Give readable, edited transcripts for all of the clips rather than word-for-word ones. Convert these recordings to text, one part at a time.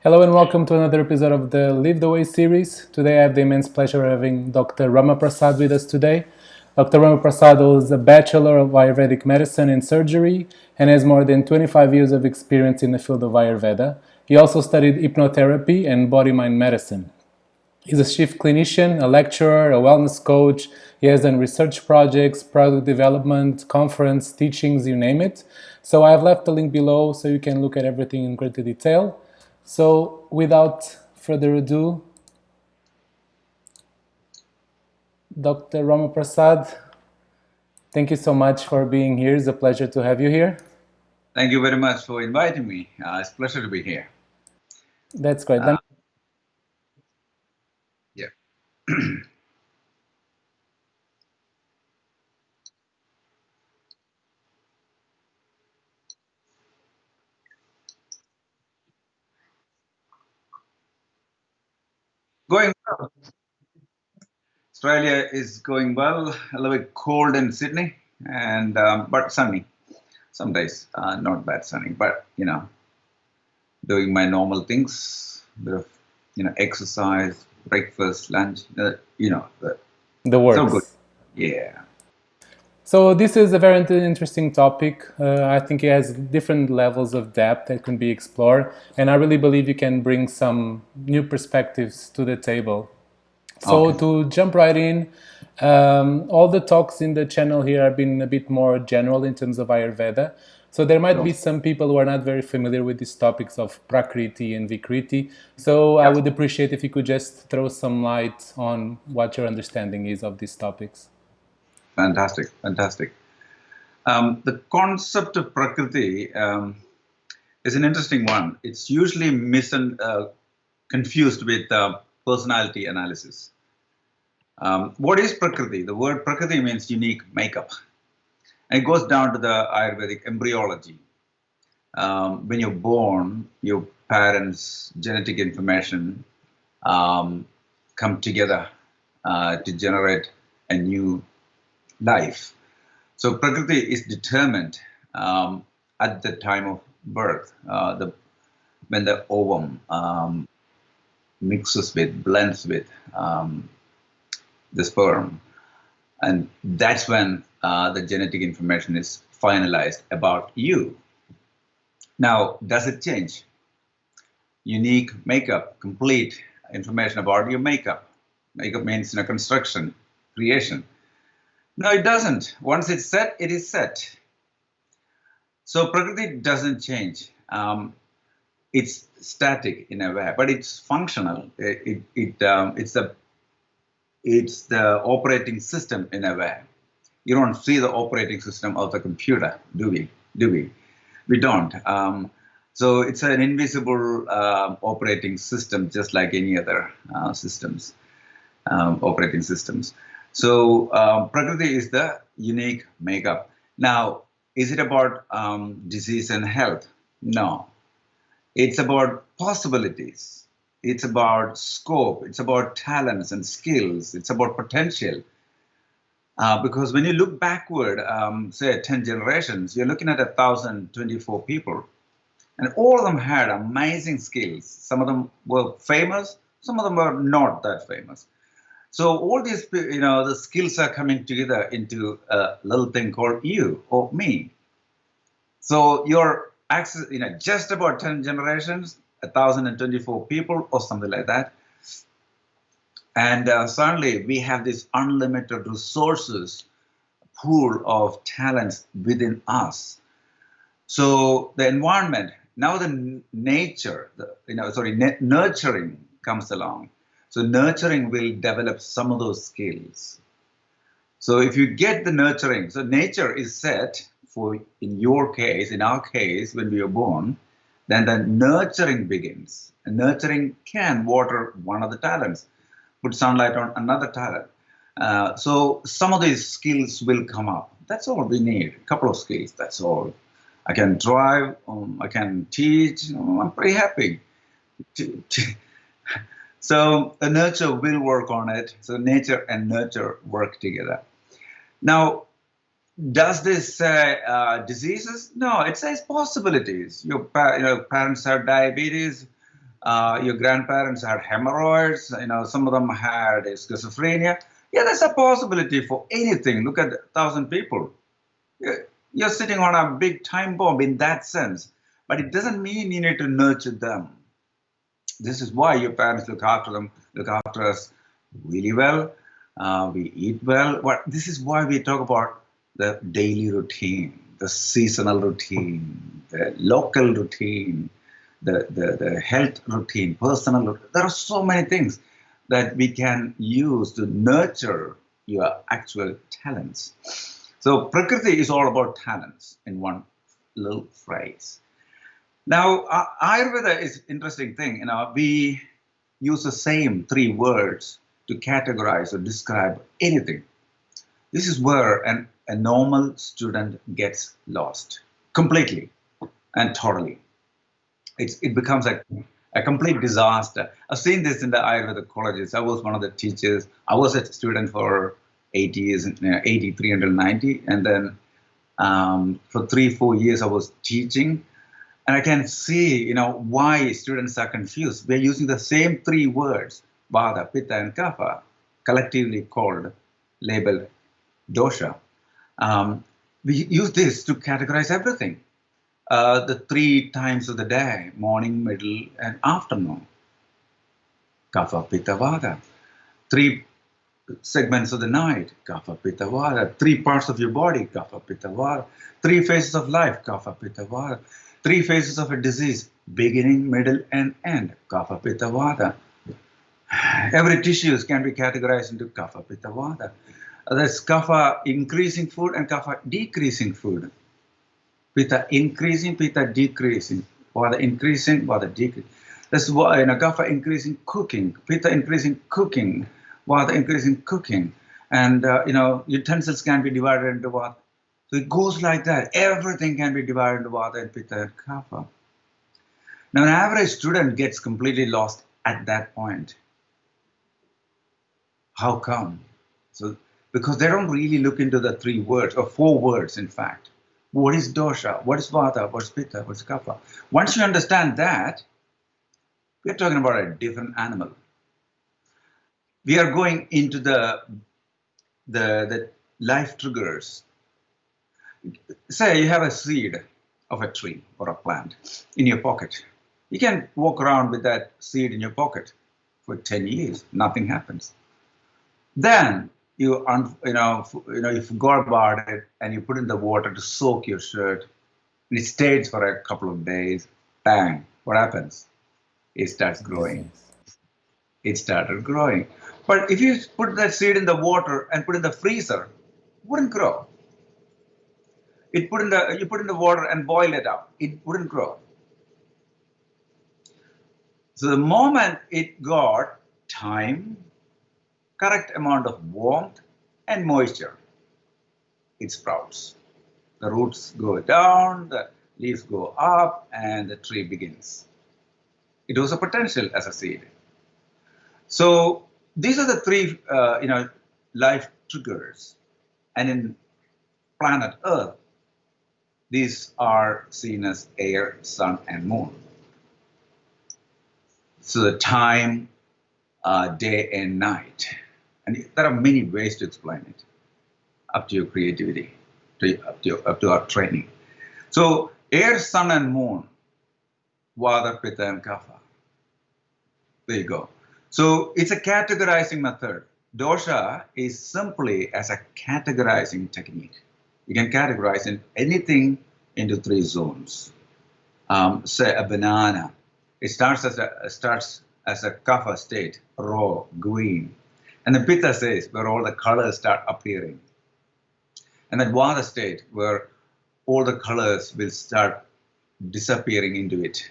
Hello and welcome to another episode of the Live the Way series. Today I have the immense pleasure of having Dr. Rama Prasad with us today. Dr. Rama Prasad holds a Bachelor of Ayurvedic Medicine and Surgery and has more than 25 years of experience in the field of Ayurveda. He also studied hypnotherapy and body-mind medicine. He's a chief clinician, a lecturer, a wellness coach. He has done research projects, product development, conference, teachings, you name it. So I've left the link below so you can look at everything in greater detail. So without further ado, Dr. Rama Prasad, thank you so much for being here. It's a pleasure to have you here. Thank you very much for inviting me. It's a pleasure to be here. That's great. Yeah. Going well. Australia is going well. A little bit cold in Sydney, and but sunny. Some days not bad sunny, but doing my normal things. Bit of exercise, breakfast, lunch. The So good. works. Yeah. So this is a very interesting topic. I think it has different levels of depth that can be explored, and I really believe you can bring some new perspectives to the table. So Okay. to jump right in, all the talks in the channel here have been a bit more general in terms of Ayurveda. So there might be So, some people who are not very familiar with these topics of PRAKRTI and VIKRTI. So I yeah. would appreciate if you could just throw some light on what your understanding is of these topics. Fantastic. Fantastic. The concept of Prakriti is an interesting one. It's usually confused with personality analysis. What is Prakriti? The word Prakriti means unique makeup. And it goes down to the Ayurvedic embryology. When you're born, your parents' genetic information come together to generate a new life. So Prakriti is determined at the time of birth, when the ovum blends with the sperm. And that's when the genetic information is finalized about you. Now, does it change? Unique makeup, complete information about your makeup. Makeup means construction, creation. No, it doesn't. Once it's set, it is set. So Prakriti doesn't change. It's static in a way, but it's functional. It's the operating system in a way. You don't see the operating system of the computer, do we? We don't. So it's an invisible operating system, just like any other operating systems. So Prakriti is the unique makeup. Now, is it about disease and health? No. It's about possibilities. It's about scope. It's about talents and skills. It's about potential. Because when you look backward, say 10 generations, you're looking at 1,024 people. And all of them had amazing skills. Some of them were famous, some of them were not that famous. So all these, the skills are coming together into a little thing called you or me. So your access, just about 10 generations, 1,024 people or something like that. And suddenly we have this unlimited resources pool of talents within us. So the environment, now the nature, nurturing comes along. So nurturing will develop some of those skills. So if you get the nurturing, so nature is set for, in our case, when we are born, then the nurturing begins. And nurturing can water one of the talents, put sunlight on another talent. So some of these skills will come up. That's all we need, a couple of skills, that's all. I can drive, I can teach, I'm pretty happy. So the nurture will work on it. So nature and nurture work together. Now, does this say diseases? No, it says possibilities. Your parents have diabetes, Your grandparents had hemorrhoids. Some of them had schizophrenia. Yeah, there's a possibility for anything. Look at 1,000 people. You're sitting on a big time bomb in that sense, but it doesn't mean you need to nurture them. This is why your parents look after them, look after us really well. We eat well. This is why we talk about the daily routine, the seasonal routine, the local routine, the health routine, personal routine. There are so many things that we can use to nurture your actual talents. So Prakriti is all about talents in one little phrase. Now, Ayurveda is interesting thing. We use the same 3 words to categorize or describe anything. This is where a normal student gets lost completely and totally. It becomes a complete disaster. I've seen this in the Ayurveda colleges. I was one of the teachers. I was a student for 8 years, 83 until 90, and then for 3-4 years I was teaching. And I can see, why students are confused. We're using the same 3 words, Vada, Pitta, and Kapha, collectively labeled dosha. We use this to categorize everything. The 3 times of the day, morning, middle, and afternoon. Kapha, Pitta, Vada. 3 segments of the night, Kapha, Pitta, Vada. 3 parts of your body, Kapha, Pitta, Vada. 3 phases of life, Kapha, Pitta, Vada. 3 phases of a disease, beginning, middle, and end, Kapha, Pitta, Vada. Every tissues can be categorized into Kapha, Pitta, Vada. There's Kapha increasing food and Kapha decreasing food. Pitta increasing, Pitta decreasing, Vada increasing, Vada decreasing. That's why Kapha increasing cooking, Pitta increasing cooking, Vada increasing cooking. And utensils can be divided into Vada. So it goes like that. Everything can be divided into Vata and Pitta and Kapha. Now, an average student gets completely lost at that point. How come? So, because they don't really look into the 3 words, or 4 words, in fact. What is dosha? What is Vata? What is Pitta? What is Kapha? Once you understand that, we're talking about a different animal. We are going into the life triggers. Say you have a seed of a tree or a plant in your pocket. You can walk around with that seed in your pocket for 10 years. Nothing happens. Then you forgot about it and you put in the water to soak your shirt. And it stays for a couple of days. Bang! What happens? It starts growing. It started growing. But if you put that seed in the water and put it in the freezer, it wouldn't grow. You put in the water and boil it up. It wouldn't grow. So the moment it got time, correct amount of warmth and moisture, it sprouts. The roots go down, the leaves go up, and the tree begins. It was a potential as a seed. So these are the 3, life triggers. And in planet Earth, these are seen as air, sun, and moon. So the time, day and night. And there are many ways to explain it, up to your creativity, up to our training. So air, sun, and moon, Vada, Pitta, and Kapha. There you go. So it's a categorizing method. Dosha is simply as a categorizing technique. You can categorize anything into 3 zones. Say a banana. It starts as a kapha state, raw, green. And the pitta says where all the colors start appearing. And then vata state where all the colors will start disappearing into it.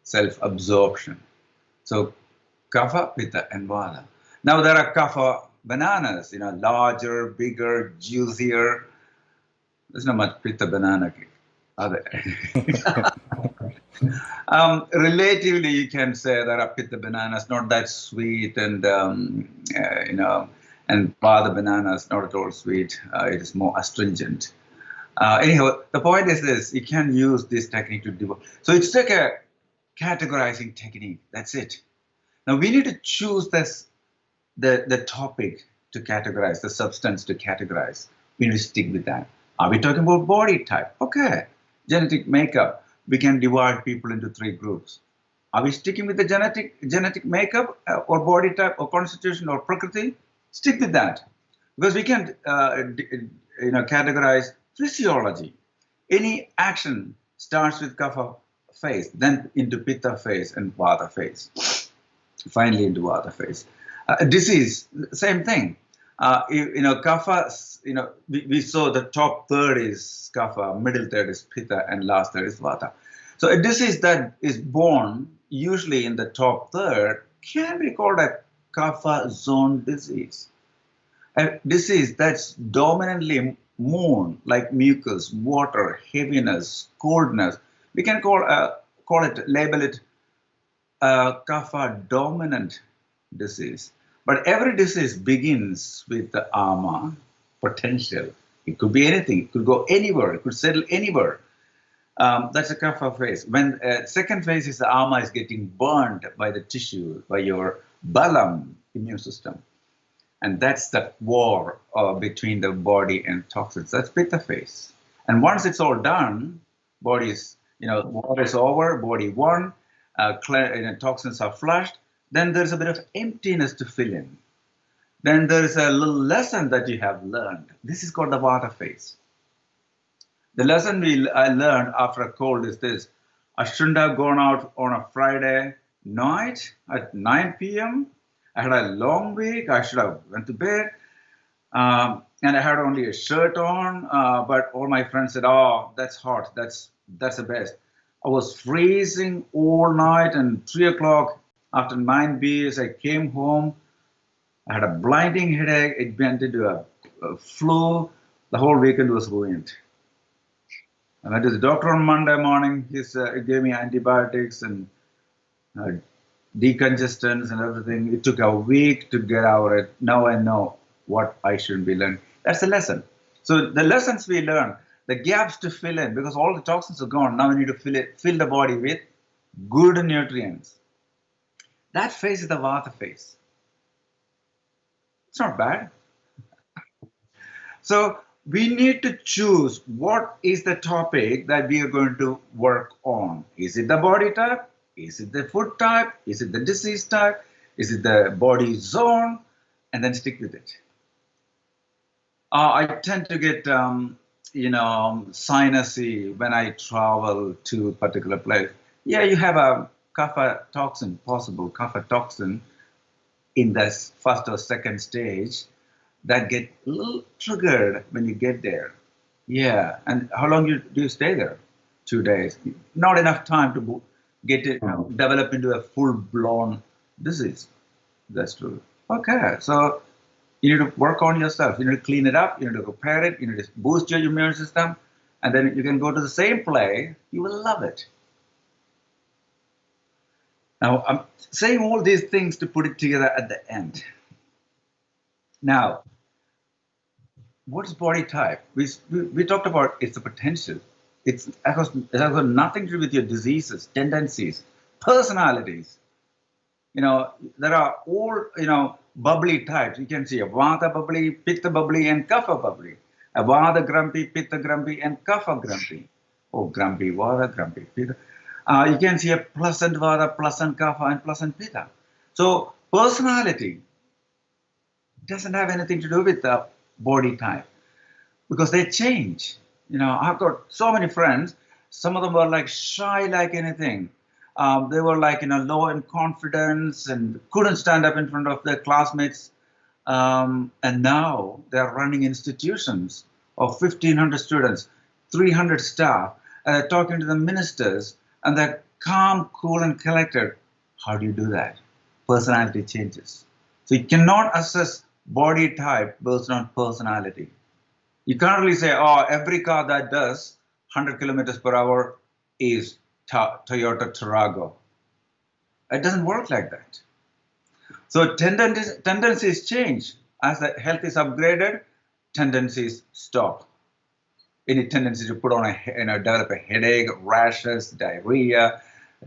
Self-absorption. So kapha, pitta, and vata. Now there are kapha bananas, larger, bigger, juicier. There's not much pitta banana, are there? Relatively, you can say there are pitta bananas, not that sweet, and and vata bananas, not at all sweet. It is more astringent. Anyhow, the point is this: you can use this technique to develop. So it's like categorizing technique. That's it. Now we need to choose the topic to categorize, the substance to categorize. We need to stick with that. Are we talking about body type? Okay. Genetic makeup. We can divide people into 3 groups. Are we sticking with the genetic makeup or body type or constitution or prakriti? Stick with that. Because we can categorize physiology. Any action starts with kapha phase, then into pitta phase and vata phase, finally into vata phase. Disease, same thing. Kapha, we saw the top third is kapha, middle third is pitta, and last third is vata. So a disease that is born usually in the top third can be called a kapha zone disease. A disease that's dominantly moon, like mucus, water, heaviness, coldness. We can label it a kapha dominant disease. But every disease begins with the ama, potential. It could be anything. It could go anywhere. It could settle anywhere. That's a kapha phase. When second phase is the ama is getting burned by the tissue, by your balam, immune system. And that's the war between the body and toxins. That's pitta phase. And once it's all done, war is over, body won, toxins are flushed, then there's a bit of emptiness to fill in. Then there's a little lesson that you have learned. This is called the vata phase. The lesson I learned after a cold is this. I shouldn't have gone out on a Friday night at 9 p.m. I had a long week. I should have went to bed. And I had only a shirt on. But all my friends said, oh, that's hot. That's the best. I was freezing all night, and 3 o'clock after 9 beers, I came home. I had a blinding headache. It went into a flu. The whole weekend was ruined. I went to the doctor on Monday morning. He gave me antibiotics and decongestants and everything. It took a week to get over it. Now I know what I should be learning. That's the lesson. So the lessons we learn, the gaps to fill in, because all the toxins are gone. Now we need to fill the body with good nutrients. That phase is the vata phase. It's not bad. So we need to choose what is the topic that we are going to work on. Is it the body type? Is it the food type? Is it the disease type? Is it the body zone? And then stick with it. I tend to get, sinusy when I travel to a particular place. Yeah, you have a kapha toxin, possible kapha toxin in the first or second stage that get a little triggered when you get there. Yeah, and how long do you stay there? 2 days. Not enough time to get it, develop into a full-blown disease. That's true. Okay, so you need to work on yourself. You need to clean it up. You need to repair it. You need to boost your immune system. And then you can go to the same play. You will love it. Now, I'm saying all these things to put it together at the end. Now, what's body type? We talked about it's the potential. It has got nothing to do with your diseases, tendencies, personalities. There are all, bubbly types. You can see a Vata bubbly, Pitta bubbly, and Kapha bubbly. A Vata grumpy, Pitta grumpy, and Kapha grumpy. Oh, grumpy Vata, grumpy Pitta. You can see a pleasant Vata, pleasant Kapha, and pleasant Pitta. So personality doesn't have anything to do with the body type because they change. I've got so many friends. Some of them were like shy like anything. They were like, low in confidence and couldn't stand up in front of their classmates. And now they're running institutions of 1,500 students, 300 staff, and they're talking to the ministers, and they're calm, cool, and collected. How do you do that? Personality changes. So you cannot assess body type based on personality. You can't really say, oh, every car that does 100 kilometers per hour is Toyota Tarago. It doesn't work like that. So tendencies change. As the health is upgraded, tendencies stop. Any tendency to put on develop a headache, rashes, diarrhea,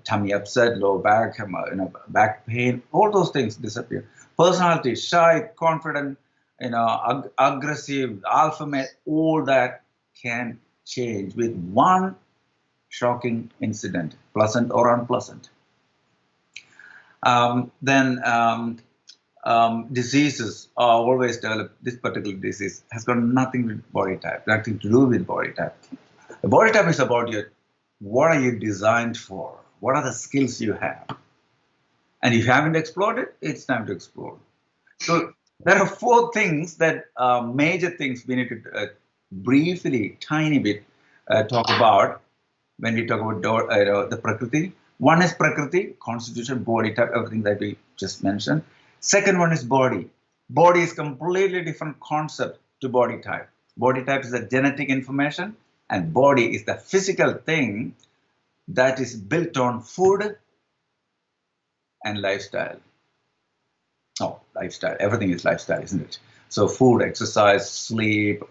tummy upset, low back, back pain, all those things disappear. Personality, shy, confident, aggressive, alpha male, all that can change with one shocking incident, pleasant or unpleasant. Then diseases are always developed. This particular disease has got nothing with body type, nothing to do with body type. The body type is about what are you designed for? What are the skills you have? And if you haven't explored it, it's time to explore. So there are four things that major things we need to briefly, tiny bit talk about when we talk about the Prakriti. One is Prakriti, constitution, body type, everything that we just mentioned. Second one is body. Body is completely different concept to body type. Body type is the genetic information, and body is the physical thing that is built on food and lifestyle. Oh, lifestyle. Everything is lifestyle, isn't it? So food, exercise, sleep,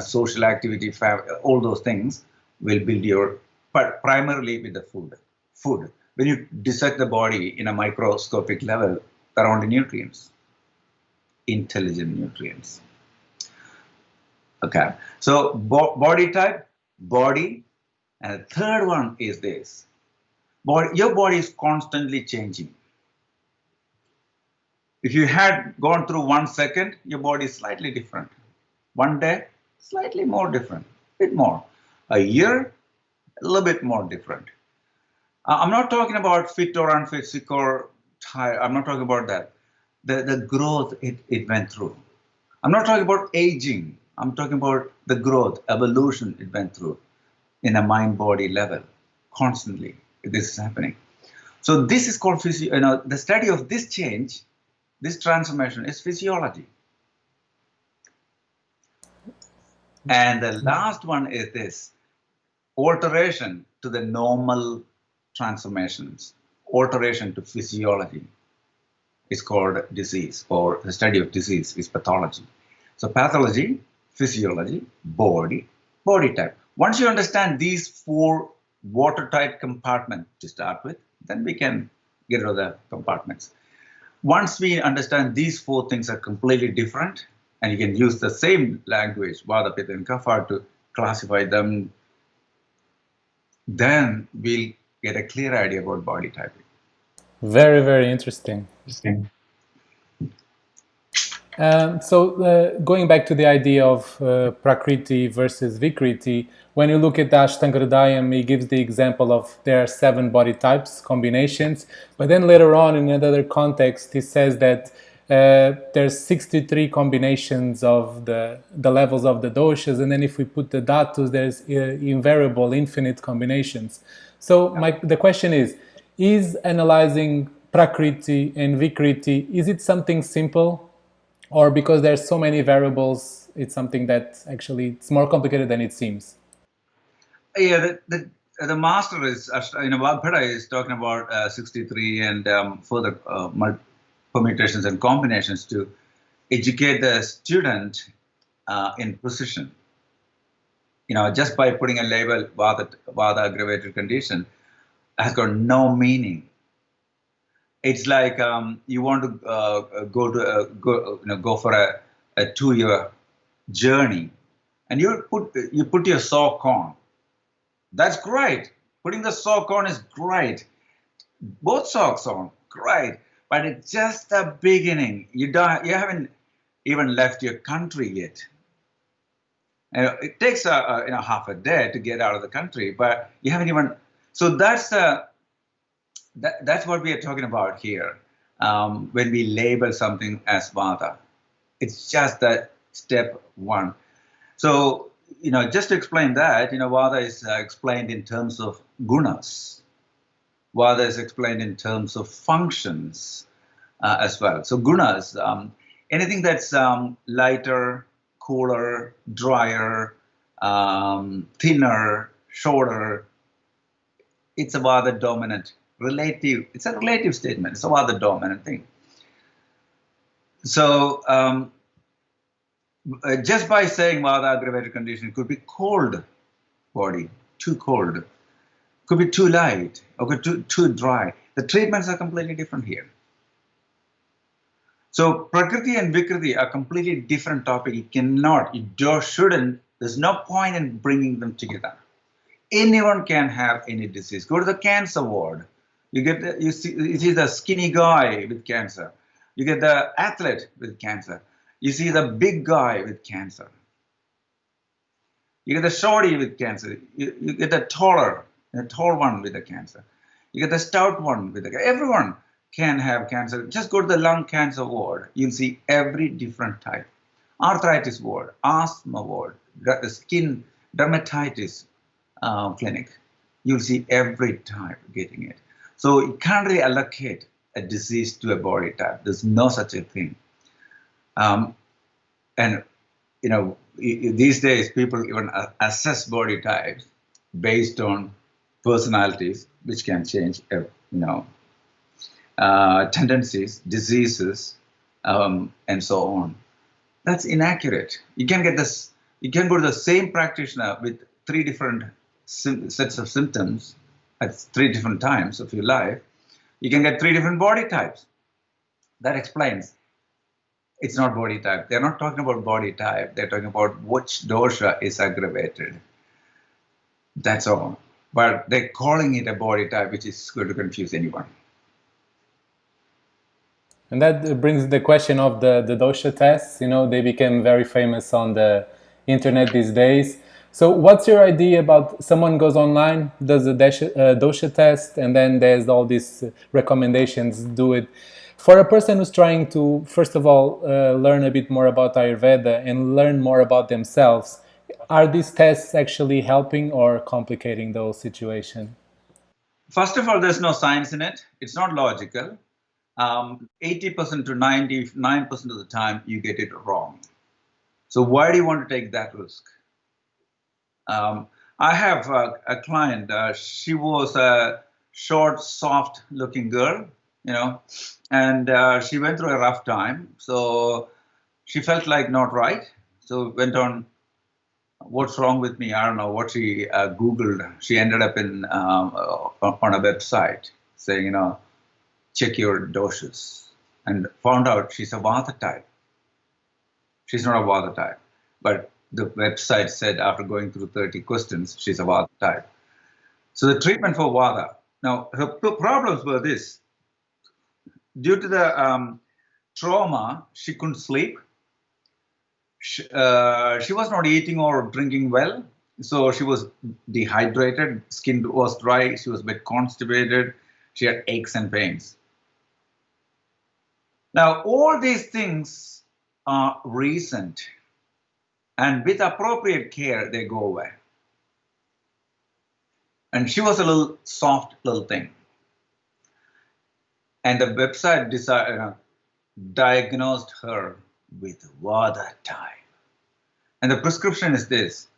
social activity, all those things will build your, but primarily with the food. Food. When you dissect the body in a microscopic level, there are only nutrients, intelligent nutrients. Okay, so body type, body, and the third one is this. Your body is constantly changing. If you had gone through 1 second, your body is slightly different. 1 day, slightly more different, a bit more. A year, a little bit more different. I'm not talking about fit or unfit, sick or tired. I'm not talking about that. The growth it went through. I'm not talking about aging. I'm talking about the growth, evolution it went through in a mind-body level. Constantly, this is happening. So this is called the study of this change, this transformation is physiology. And the last one is this, alteration to the normal transformations, alteration to physiology is called disease, or the study of disease is pathology. So pathology, physiology, body type. Once you understand these four watertight compartments to start with, then we can get rid of the compartments. Once we understand these four things are completely different, and you can use the same language, Vada, Pitta, and Kapha, to classify them, then we'll get a clear idea about body typing. Very, very interesting. So going back to the idea of Prakriti versus Vikriti, when you look at the Ashtanga Hridayam, he gives the example of there are 7 body types, combinations, but then later on in another context, he says that there's 63 combinations of the levels of the doshas, and then if we put the dhatus, there's invariable, infinite combinations. So the question is analyzing Prakriti and Vikriti, is it something simple? Or because there's so many variables, it's something that actually it's more complicated than it seems? Yeah, the master is, Vada is talking about 63 and further permutations and combinations to educate the student in precision. Just by putting a label, Vada aggravated condition, has got no meaning. It's like you want to go for a 2-year journey, and you put your sock on. That's great. Putting the sock on is great. Both socks on, great. But it's just the beginning. You haven't even left your country yet. It takes half a day to get out of the country, but you haven't even. So that's what we are talking about here when we label something as Vada. It's just that step 1. So, just to explain that, Vada is explained in terms of gunas. Vada is explained in terms of functions as well. So gunas, anything that's lighter, cooler, drier, thinner, shorter, it's a Vada dominant. It's a relative statement. It's a Vada dominant thing. So just by saying Vada aggravated condition, it could be cold body, too cold. could be too light, or could be too dry. The treatments are completely different here. So Prakriti and VIKRTI are completely different topic. You cannot, shouldn't, there's no point in bringing them together. Anyone can have any disease. Go to the cancer ward. You see the skinny guy with cancer. You get the athlete with cancer. You see the big guy with cancer. You get the shorty with cancer. You get the tall one with the cancer. You get the stout one with the cancer. Everyone can have cancer. Just go to the lung cancer ward. You'll see every different type. Arthritis ward, asthma ward, the skin dermatitis clinic. You'll see every type getting it. So you can't really allocate a disease to a body type. There's no such a thing. And these days people even assess body types based on personalities, which can change, tendencies, diseases, and so on. That's inaccurate. You can get this. You can go to the same practitioner with 3 different sets of symptoms at 3 different times of your life. You can get 3 different body types. That explains. It's not body type. They're not talking about body type. They're talking about which dosha is aggravated. That's all. But they're calling it a body type, which is going to confuse anyone. And that brings the question of the dosha tests. They became very famous on the internet these days. So what's your idea about someone goes online, does a dosha test, and then there's all these recommendations, do it. For a person who's trying to, first of all, learn a bit more about Ayurveda and learn more about themselves, are these tests actually helping or complicating the whole situation? First of all, there's no science in it. It's not logical. 80% to 99% of the time, you get it wrong. So why do you want to take that risk? I have a client. She was a short, soft-looking girl, and she went through a rough time. So she felt like not right. So went on, what's wrong with me? I don't know what she Googled. She ended up on a website saying, check your doshas, and found out she's a Vada type. She's not a Vada type, but the website said after going through 30 questions, she's a Vada type. So the treatment for Vada. Now, her problems were this. Due to the trauma, she couldn't sleep. She was not eating or drinking well. So she was dehydrated, skin was dry, she was a bit constipated, she had aches and pains. Now, all these things are recent, and with appropriate care, they go away. And she was a little soft little thing. And the website diagnosed her with Vada type. And the prescription is this: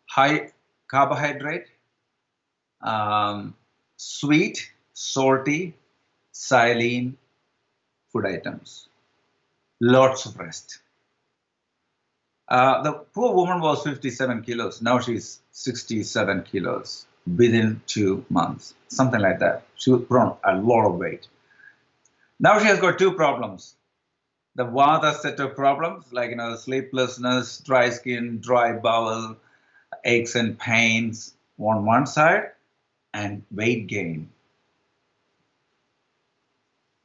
high carbohydrate, sweet, salty, saline food items, lots of rest. The poor woman was 57 kilos. Now she's 67 kilos within 2 months, something like that. She put on a lot of weight. Now she has got 2 problems. The Vada set of problems, like sleeplessness, dry skin, dry bowel, aches and pains on one side, and weight gain.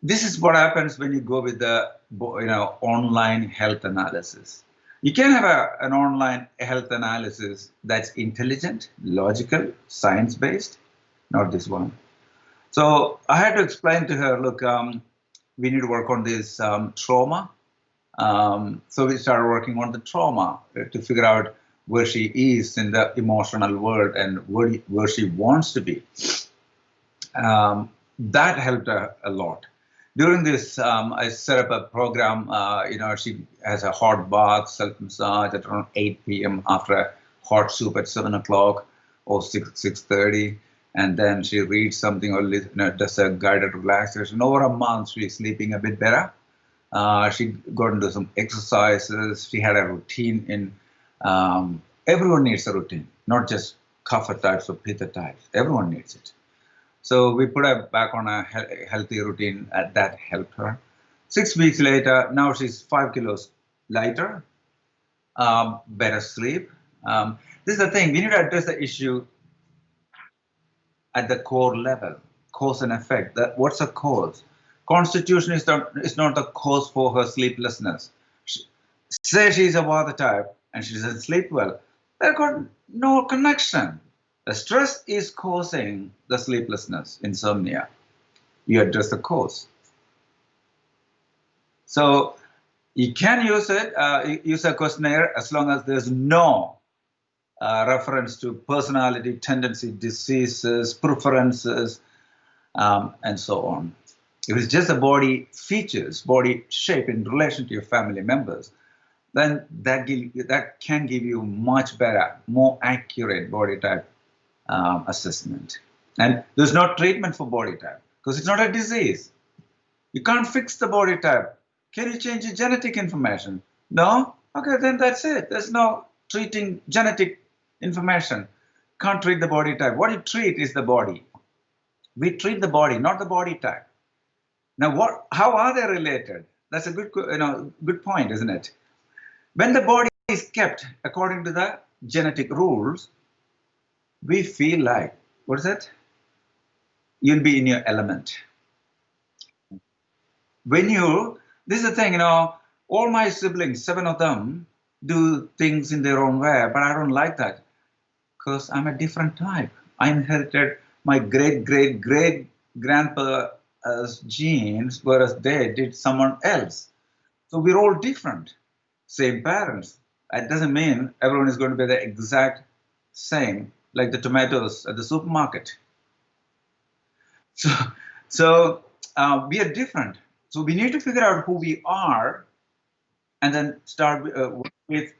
This is what happens when you go with the online health analysis. You can have an online health analysis that's intelligent, logical, science-based, not this one. So I had to explain to her, look, we need to work on this trauma. So we started working on the trauma to figure out where she is in the emotional world and where she wants to be. That helped her a lot. During this, I set up a program. She has a hot bath, self-massage at around 8 p.m. after a hot soup at 7 o'clock or 6:30. And then she reads something or does a guided relaxation. Over a month, she's sleeping a bit better. She got into some exercises. She had a routine everyone needs a routine, not just kapha types or pitta types. Everyone needs it. So we put her back on a healthy routine that helped her. 6 weeks later, now she's 5 kilos lighter, better sleep. This is the thing, we need to address the issue at the core level, cause and effect. What's the cause? Constitution is not the cause for her sleeplessness. Say she's a Vada type and she doesn't sleep well. They've got no connection. The stress is causing the sleeplessness, insomnia. You address the cause. So you can use it, use a questionnaire as long as there's no reference to personality, tendency, diseases, preferences, and so on. If it's just the body features, body shape in relation to your family members, then that can give you much better, more accurate body type assessment. And there's no treatment for body type because it's not a disease. You can't fix the body type. Can you change your genetic information? No? Okay, then that's it. There's no treating genetic information. Can't treat the body type. What you treat is the body. We treat the body, not the body type. Now, how are they related? That's a good point, isn't it? When the body is kept according to the genetic rules, we feel like, what is it? You'll be in your element. This is the thing, all my siblings, 7 of them, do things in their own way, but I don't like that because I'm a different type. I inherited my great-great-great-grandpa's genes, whereas they did someone else. So we're all different. Same parents. That doesn't mean everyone is going to be the exact same, like the tomatoes at the supermarket. So we are different. So we need to figure out who we are and then start with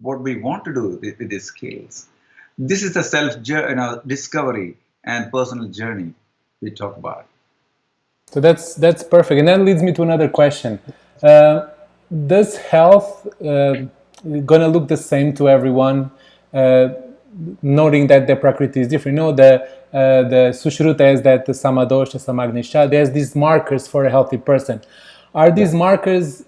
what we want to do with these skills. This is the self-discovery and personal journey we talk about. So that's perfect. And that leads me to another question. Does health gonna look the same to everyone, noting that the Prakriti is different? The Sushruta is that the Samadosha, Samagnisha, there's these markers for a healthy person. Are these markers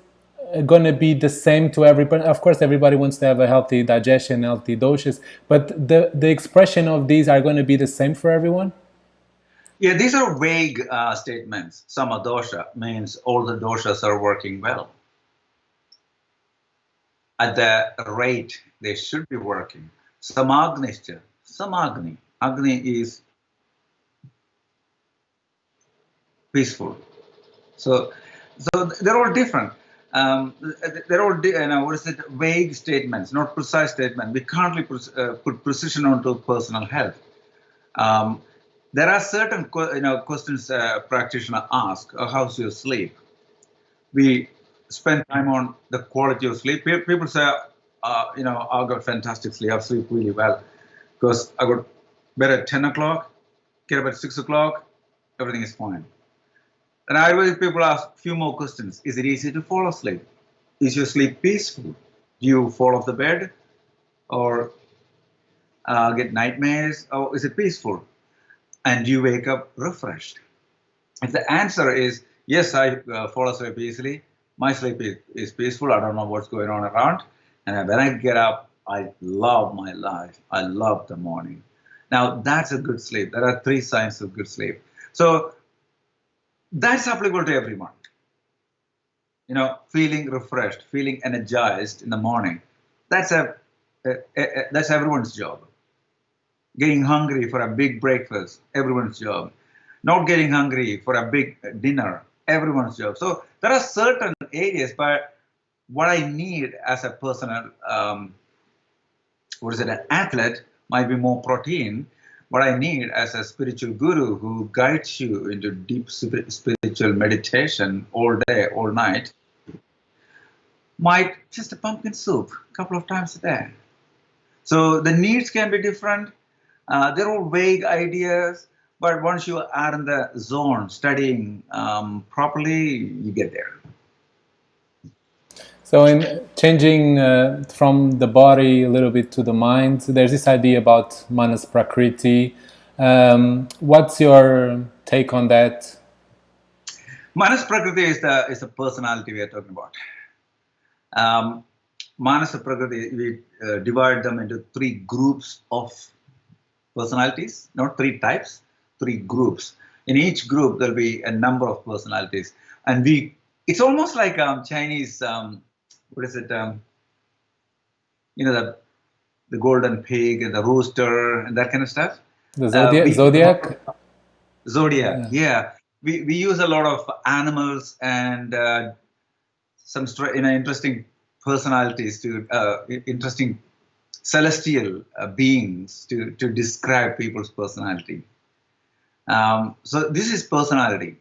going to be the same to everybody? Of course, everybody wants to have a healthy digestion, healthy doshas, but the expression of these are going to be the same for everyone? Yeah, these are vague statements. Samadosha means all the doshas are working well. At the rate they should be working. Samagnischa, Samagni. Agni is peaceful. So they're all different. They're all vague statements, not precise statements. We can't put precision onto personal health. There are certain questions practitioners ask. How's your sleep? We spend time on the quality of sleep. People say, I've got fantastic sleep. I sleep really well because I got bed at 10 o'clock, get up at 6 o'clock, everything is fine. And Ayurvedic people ask a few more questions. Is it easy to fall asleep? Is your sleep peaceful? Do you fall off the bed or get nightmares? Or is it peaceful? And do you wake up refreshed? If the answer is yes, I fall asleep easily, my sleep is peaceful, I don't know what's going on around, and when I get up, I love my life. I love the morning. Now, that's a good sleep. There are 3 signs of good sleep. So that's applicable to everyone. Feeling refreshed, feeling energized in the morning. That's everyone's job. Getting hungry for a big breakfast, everyone's job. Not getting hungry for a big dinner, everyone's job. So there are certain areas, but what I need as a personal, an athlete might be more protein. What I need as a spiritual guru who guides you into deep spiritual meditation all day, all night, might just a pumpkin soup a couple of times a day. So the needs can be different. They're all vague ideas, but once you are in the zone studying properly, you get there. So in changing from the body a little bit to the mind, there's this idea about Manas Prakriti, What's your take on that? Manas Prakriti is the personality we are talking about. Um, Manas Prakriti, we divide them into three groups of personalities, not three types, three groups. In each group, there'll be a number of personalities, and it's almost like Chinese. What is it? You know, the golden pig and the rooster and that kind of stuff. The zodiac? We use a lot Zodiac? of zodiac. Yeah, we use a lot of animals and some interesting personalities to interesting celestial beings to describe people's personality. So this is personality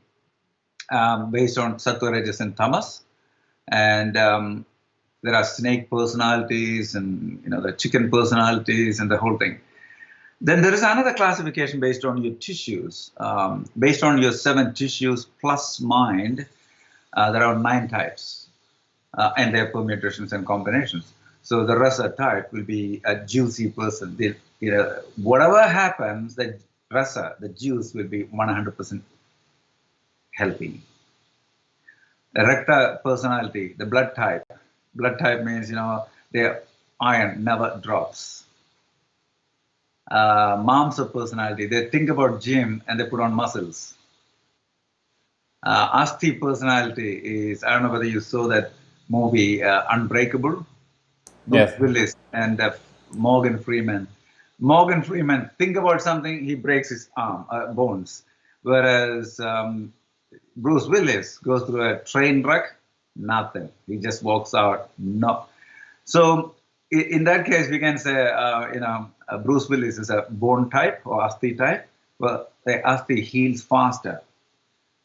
based on Sattva, Rajas, and Tamas, and there are snake personalities and the chicken personalities and the whole thing. Then there is another classification based on your tissues, based on your 7 tissues plus mind. There are 9 types, and their permutations and combinations. So the rasa type will be a juicy person. Whatever happens, the rasa, the juice, will be 100% healthy. The Rakta personality, the blood type. Blood type means, their iron never drops. Mamsa personality, they think about gym and they put on muscles. Asti personality is, I don't know whether you saw that movie, Unbreakable. Bruce Yes. Willis and Morgan Freeman. Morgan Freeman, think about something, he breaks his bones. Whereas Bruce Willis goes through a train wreck, nothing. He just walks out. No. So in that case, we can say, Bruce Willis is a bone type or Asti type. Well, the Asti heals faster.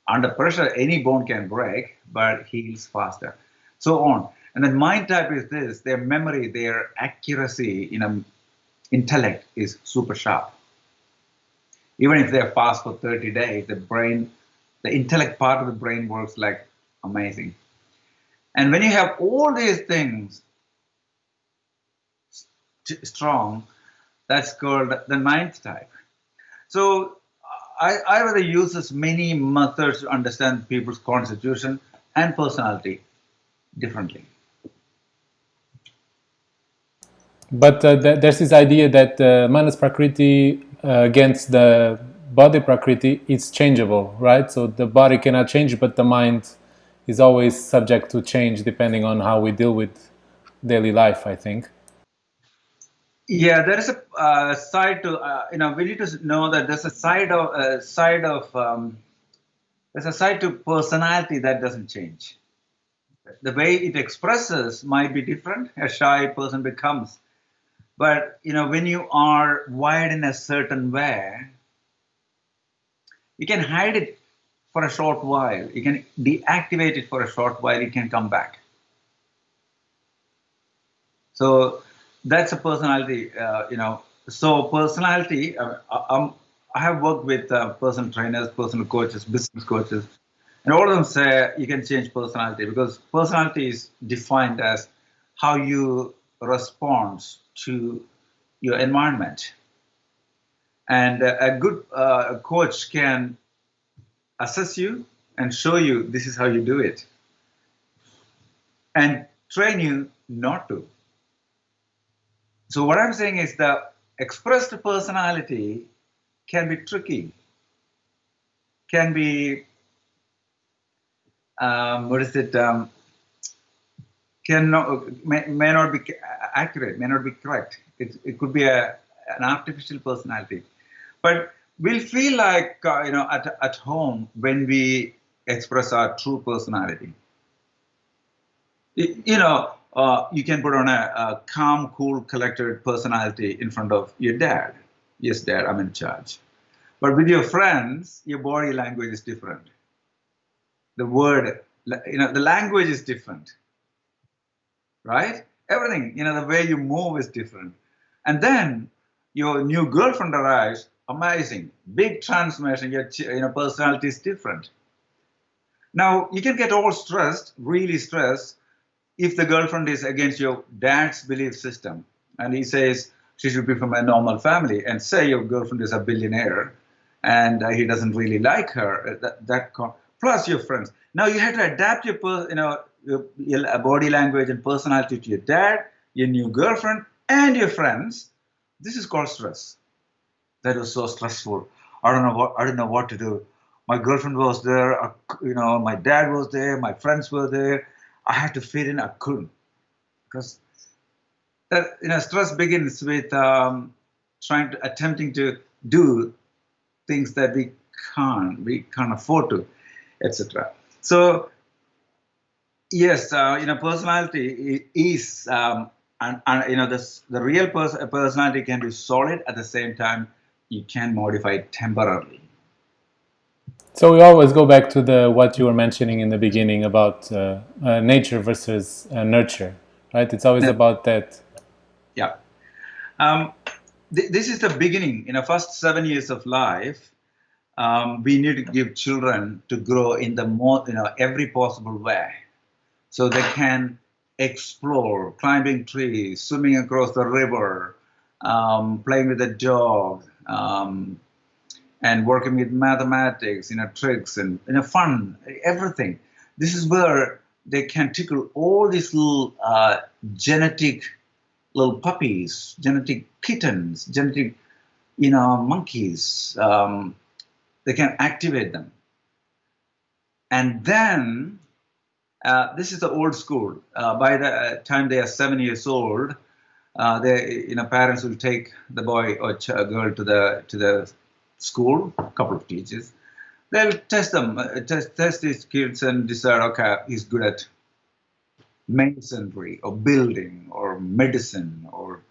Under pressure, any bone can break, but heals faster. So on. And then mind type is this: their memory, their accuracy, intellect is super sharp. Even if they're fast for 30 days, the intellect part of the brain works like amazing. And when you have all these things strong, that's called the 9th type. So Ayurveda uses many methods to understand people's constitution and personality differently. But there's this idea that Manas Prakriti against the body Prakriti is changeable, right? So the body cannot change, but the mind is always subject to change depending on how we deal with daily life, I think. Yeah, there is a side to we need to know that there's a there's a side to personality that doesn't change. The way it expresses might be different. A shy person becomes, but when you are wired in a certain way, you can hide it for a short while. You can deactivate it for a short while. It can come back. So that's a personality. So personality. I have worked with personal trainers, personal coaches, business coaches, and all of them say you can change personality because personality is defined as how you respond to your environment. And a good coach can assess you and show you this is how you do it and train you not to. So what I'm saying is the expressed personality can be tricky, can be what is it? May not be accurate, may not be correct. It could be an artificial personality, but we'll feel like at home when we express our true personality. You can put on a calm, cool, collected personality in front of your dad. Yes, dad, I'm in charge. But with your friends, your body language is different. The language is different, right? Everything, the way you move is different. And then your new girlfriend arrives, amazing, big transformation. Your personality is different. Now you can get all stressed, really stressed, if the girlfriend is against your dad's belief system and he says, she should be from a normal family. And say your girlfriend is a billionaire, and he doesn't really like her. Plus your friends. Now you have to adapt your body language and personality to your dad, your new girlfriend, and your friends. This is called stress. That was so stressful. I don't know what to do. My girlfriend was there. My dad was there. My friends were there. I had to fit in. I couldn't, because stress begins with attempting to do things that we can't afford to, etc. So yes, personality is, the real personality can be solid. At the same time, you can modify it temporarily. So we always go back to what you were mentioning in the beginning about nature versus nurture, right? It's always about that. Yeah. This is the beginning. In the first 7 years of life, we need to give children to grow in the every possible way, so they can explore, climbing trees, swimming across the river, playing with a dog, and working with mathematics, tricks and fun, everything. This is where they can tickle all these little genetic little puppies, genetic kittens, genetic monkeys. They can activate them, and then this is the old school. By the time they are 7 years old, parents will take the boy or girl to the school. A couple of teachers, they'll test them, test these kids, and decide, okay, he's good at masonry or building or medicine or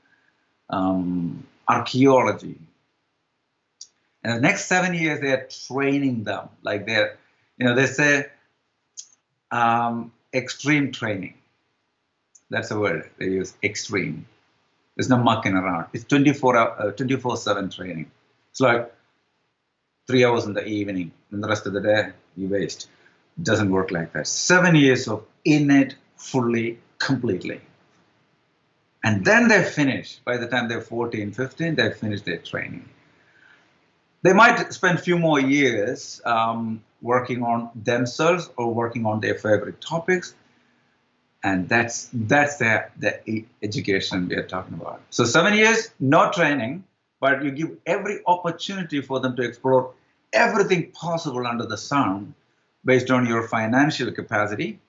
archaeology. And the next 7 years, they are training them, like they say, extreme training. That's a word they use, extreme. There's no mucking around. It's 24/7 training. It's like 3 hours in the evening, and the rest of the day you waste. It doesn't work like that. 7 years of innate, fully, completely. And then they finish. By the time they're 14, 15, they finish their training. They might spend a few more years working on themselves or working on their favorite topics. And that's the education we are talking about. So 7 years, no training, but you give every opportunity for them to explore everything possible under the sun based on your financial capacity.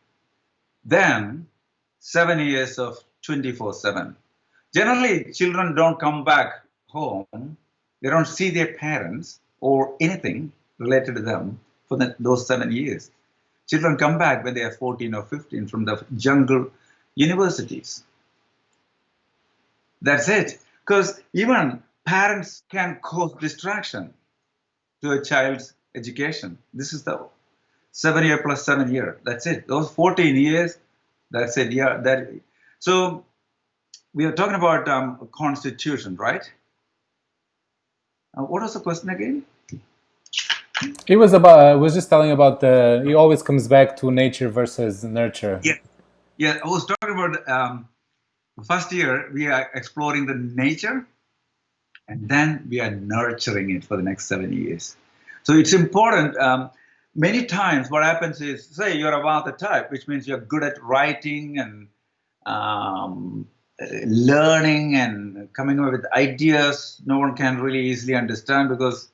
Then 7 years of 24/7. Generally, children don't come back home. They don't see their parents or anything related to them for those 7 years. Children come back when they are 14 or 15 from the jungle universities. That's it. Because even parents can cause distraction to a child's education. This is the 7 year plus 7 year. That's it. Those 14 years, that's it. Yeah. So we are talking about constitution, right? What was the question again? It was about. I was just telling about it always comes back to nature versus nurture. Yeah. I was talking about first year we are exploring the nature, and then we are nurturing it for the next 7 years. So it's important. Many times, what happens is, say you're a Vada type, which means you're good at writing and learning and coming up with ideas. No one can really easily understand, because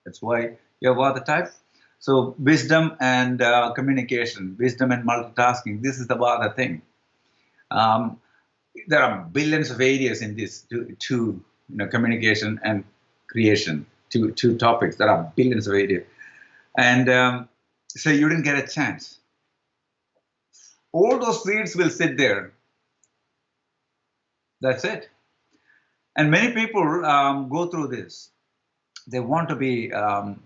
that's why you're Vada type. So wisdom and communication, wisdom and multitasking, this is the Vada thing. There are billions of areas in this two communication and creation, two topics. There are billions of areas. And so you didn't get a chance. All those seeds will sit there. That's it. And many people go through this. They want to be a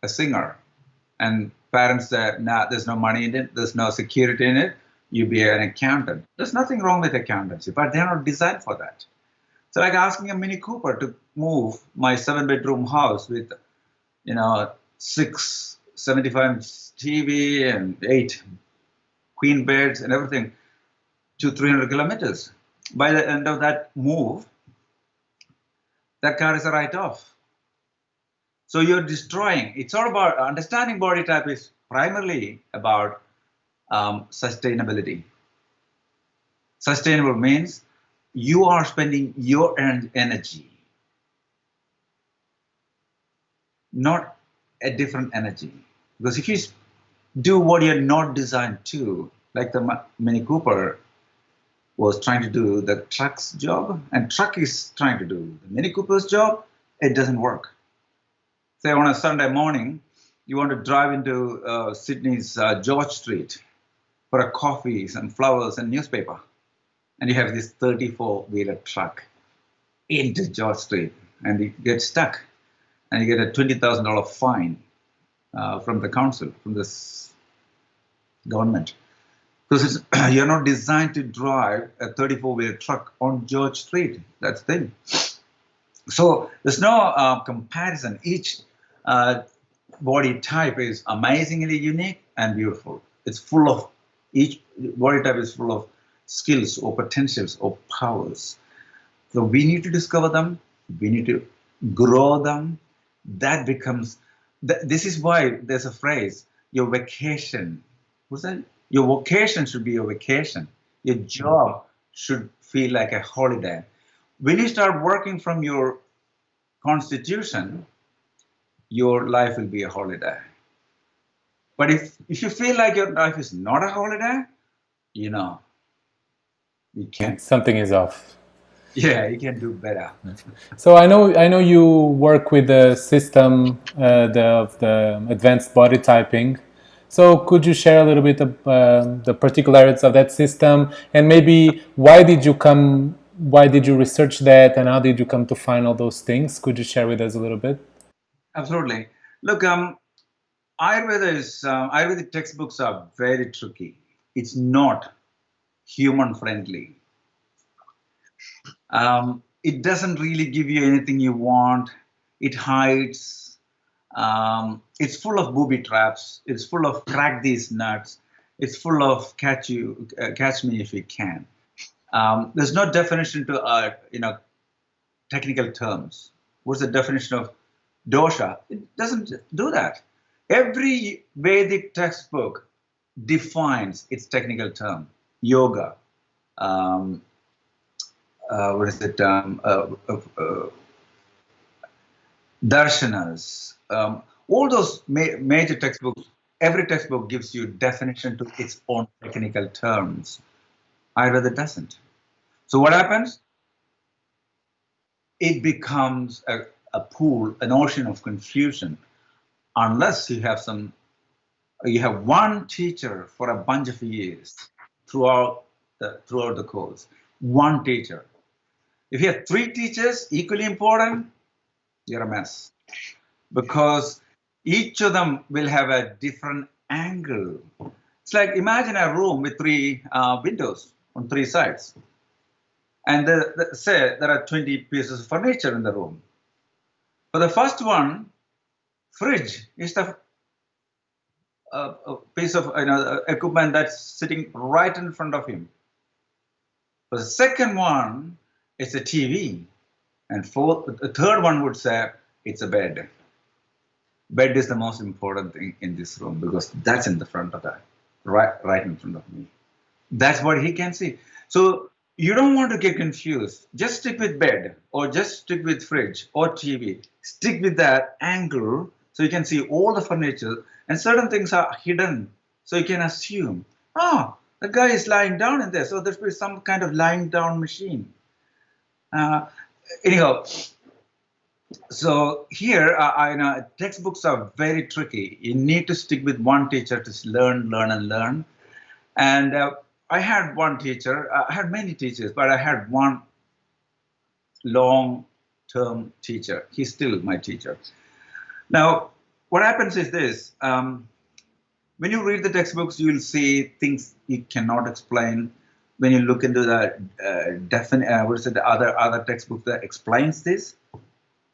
singer. And parents say, nah, there's no money in it. There's no security in it. You be an accountant. There's nothing wrong with accountancy, but they're not designed for that. It's like asking a Mini Cooper to move my 7-bedroom house with, 6 75-inch TV and 8 queen beds and everything to 300 kilometers. By the end of that move, that car is a write-off. So you're destroying. It's all about understanding body type is primarily about sustainability. Sustainable means you are spending your energy, not a different energy. Because if you do what you're not designed to, like the Mini Cooper was trying to do the truck's job, and truck is trying to do the Mini Cooper's job, it doesn't work. Say on a Sunday morning, you want to drive into Sydney's George Street for a coffee, some flowers, and newspaper, and you have this 34-wheeler truck into George Street, and you get stuck, and you get a $20,000 fine from the council, from the government, because you're not designed to drive a 34-wheeler truck on George Street. That's the thing. So there's no comparison. Each body type is amazingly unique and beautiful. It's full of, each body type is full of skills or potentials or powers. So we need to discover them. We need to grow them. That becomes, this is why there's a phrase, your vacation. What's that? Your vocation should be your vacation. Your job should feel like a holiday. When you start working from your constitution, your life will be a holiday. But if you feel like your life is not a holiday, you know, you can't. Something is off. Yeah, you can do better. So I know you work with the system of the advanced body typing. So could you share a little bit of the particularities of that system, and maybe why did you research that, and how did you come to find all those things? Could you share with us a little bit? Absolutely. Look, Ayurvedic textbooks are very tricky. It's not human friendly. It doesn't really give you anything you want. It hides. It's full of booby traps. It's full of crack these nuts. It's full of catch me if you can. There's no definition to technical terms. What's the definition of dosha? It doesn't do that. Every Vedic textbook defines its technical term. Yoga. What is it? Darshanas. All those major textbooks, every textbook gives you definition to its own technical terms. Ayurveda doesn't. So what happens? It becomes a pool, an ocean of confusion, unless you have one teacher for a bunch of years throughout the course. One teacher. If you have three teachers, equally important, you're a mess. Because each of them will have a different angle. It's like, imagine a room with three windows on three sides. And say there are 20 pieces of furniture in the room. For the first one, fridge is the piece of equipment that's sitting right in front of him. For the second one, it's a TV. And the third one would say it's a bed. Bed is the most important thing in this room because that's in the front of that, right in front of me. That's what he can see. So you don't want to get confused. Just stick with bed, or just stick with fridge or TV. Stick with that angle so you can see all the furniture, and certain things are hidden. So you can assume, the guy is lying down in there. So there should be some kind of lying down machine. Anyhow, so here, textbooks are very tricky. You need to stick with one teacher to learn. And I had one teacher. I had many teachers, but I had one long-term teacher. He's still my teacher. Now, what happens is this. When you read the textbooks, you will see things you cannot explain. When you look into the other textbook that explains this,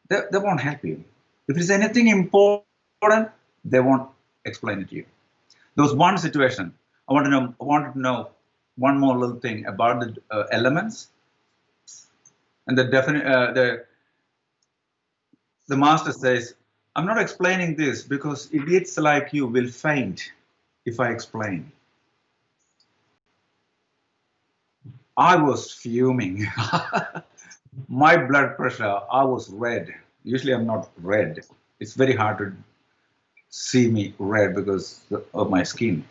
they won't help you. If there's anything important, they won't explain it to you. There was one situation. I wanted to know one more little thing about the elements and the The master says, I'm not explaining this because idiots like you will faint if I explain. I was fuming. My blood pressure, I was red. Usually I'm not red. It's very hard to see me red because of my skin.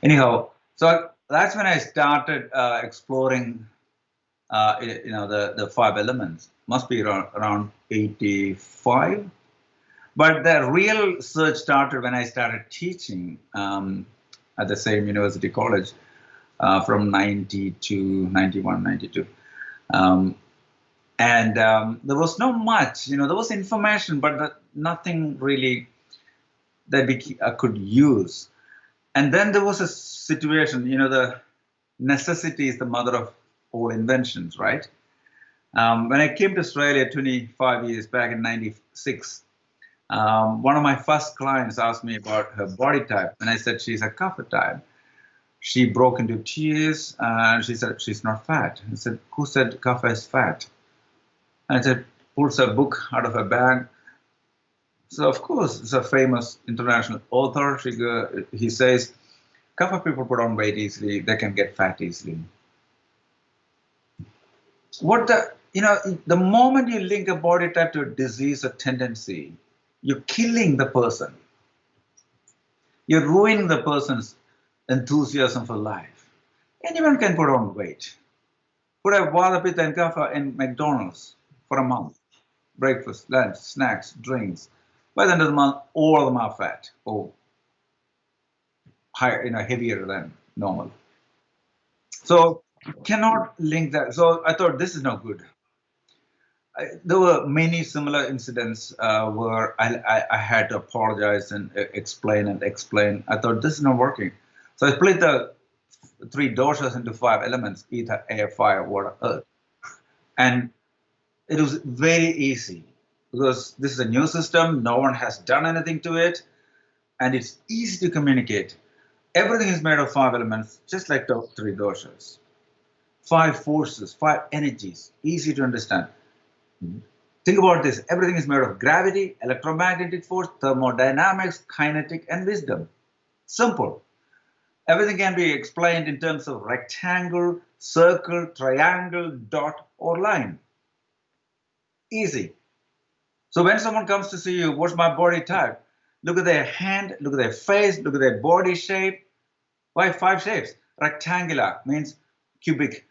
Anyhow, so that's when I started exploring, the five elements. Must be around 85. But the real search started when I started teaching at the same university college from 92, 91, 92. And there was not much, there was information, but nothing really that I could use. And then there was a situation, the necessity is the mother of all inventions, right? When I came to Australia 25 years back in 96, one of my first clients asked me about her body type, and I said she's a kapha type. She broke into tears, and she said she's not fat. I said, who said kapha is fat? And I said, pulls a book out of her bag. So of course, it's a famous international author. He says, kapha people put on weight easily, they can get fat easily. The moment you link a body type to a disease or tendency, you're killing the person. You're ruining the person's enthusiasm for life. Anyone can put on weight. Put a Vada, Pitta, and Kapha in McDonald's for a month. Breakfast, lunch, snacks, drinks. By the end of the month, all of them are fat or higher, heavier than normal. So you cannot link that. So I thought this is no good. There were many similar incidents where I had to apologize and explain and explain. I thought this is not working. So I split the three doshas into five elements: ether, air, fire, water, earth. And it was very easy because this is a new system. No one has done anything to it. And it's easy to communicate. Everything is made of five elements, just like the three doshas. Five forces, five energies, easy to understand. Think about this. Everything is made of gravity, electromagnetic force, thermodynamics, kinetic, and wisdom. Simple. Everything can be explained in terms of rectangle, circle, triangle, dot, or line. Easy. So when someone comes to see you, what's my body type? Look at their hand, look at their face, look at their body shape. Why five shapes? Rectangular means cubic,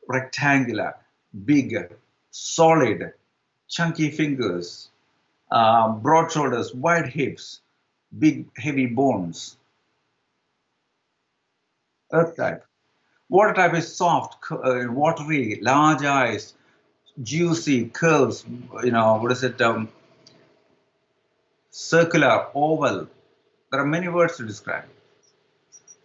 rectangular, big, solid, chunky fingers, broad shoulders, wide hips, big, heavy bones. Earth type. Water type is soft, watery, large eyes, juicy, curves, what is it? Circular, oval. There are many words to describe.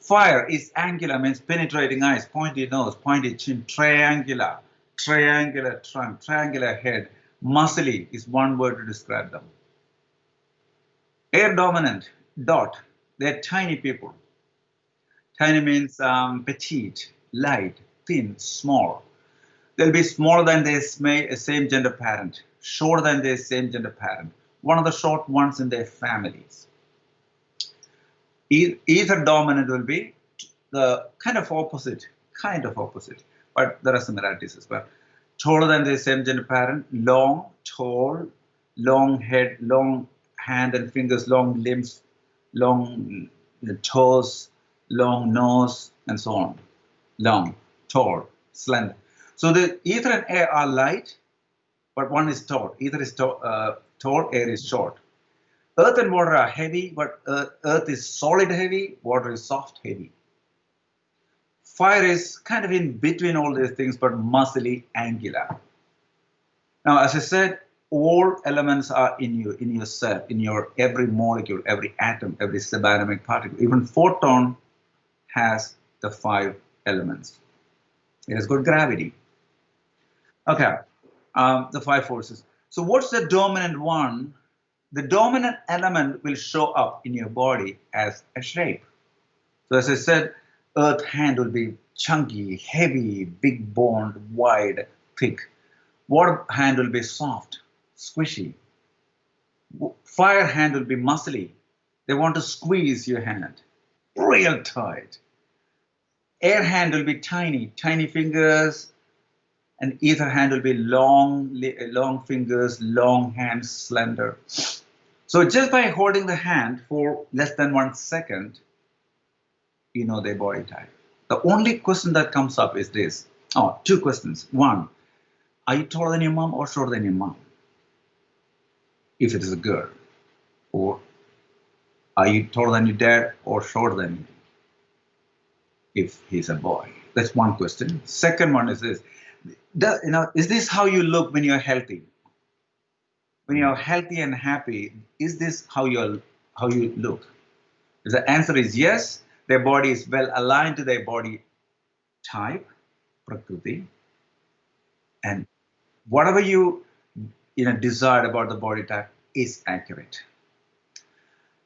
Fire is angular, means penetrating eyes, pointy nose, pointy chin, triangular, triangular trunk, triangular head. Muscly is one word to describe them. Air dominant, dot. They're tiny people. Tiny means petite, light, thin, small. They'll be smaller than their same gender parent, shorter than their same gender parent, one of the short ones in their families. Ether dominant will be the kind of opposite, but there are similarities as well. Taller than their same gender parent, long, tall, long head, long hand and fingers, long limbs, long toes, long nose, and so on. Long, tall, slender. So the ether and air are light, but one is tall. Ether is tall, air is short. Earth and water are heavy, but earth is solid heavy, water is soft heavy. Fire is kind of in between all these things, but muscly, angular. Now, as I said, all elements are in you, in your cell, in your every molecule, every atom, every subatomic particle. Even photon has the five elements. It has got gravity. Okay, the five forces. So what's the dominant one? The dominant element will show up in your body as a shape. So as I said, earth hand will be chunky, heavy, big boned, wide, thick. Water hand will be soft, squishy. Fire hand will be muscly. They want to squeeze your hand real tight. Air hand will be tiny, tiny fingers, and ether hand will be long, long fingers, long hands, slender. So just by holding the hand for less than 1 second, you know their body type. The only question that comes up is this. Oh, two questions. One, are you taller than your mom or shorter than your mom? If it is a girl. Or are you taller than your dad or shorter than you if he's a boy? That's one question. Second one is this. Is this how you look when you're healthy? When you're healthy and happy, is this how you look? If the answer is yes, their body is well aligned to their body type, Prakruti, and whatever you desired about the body type is accurate.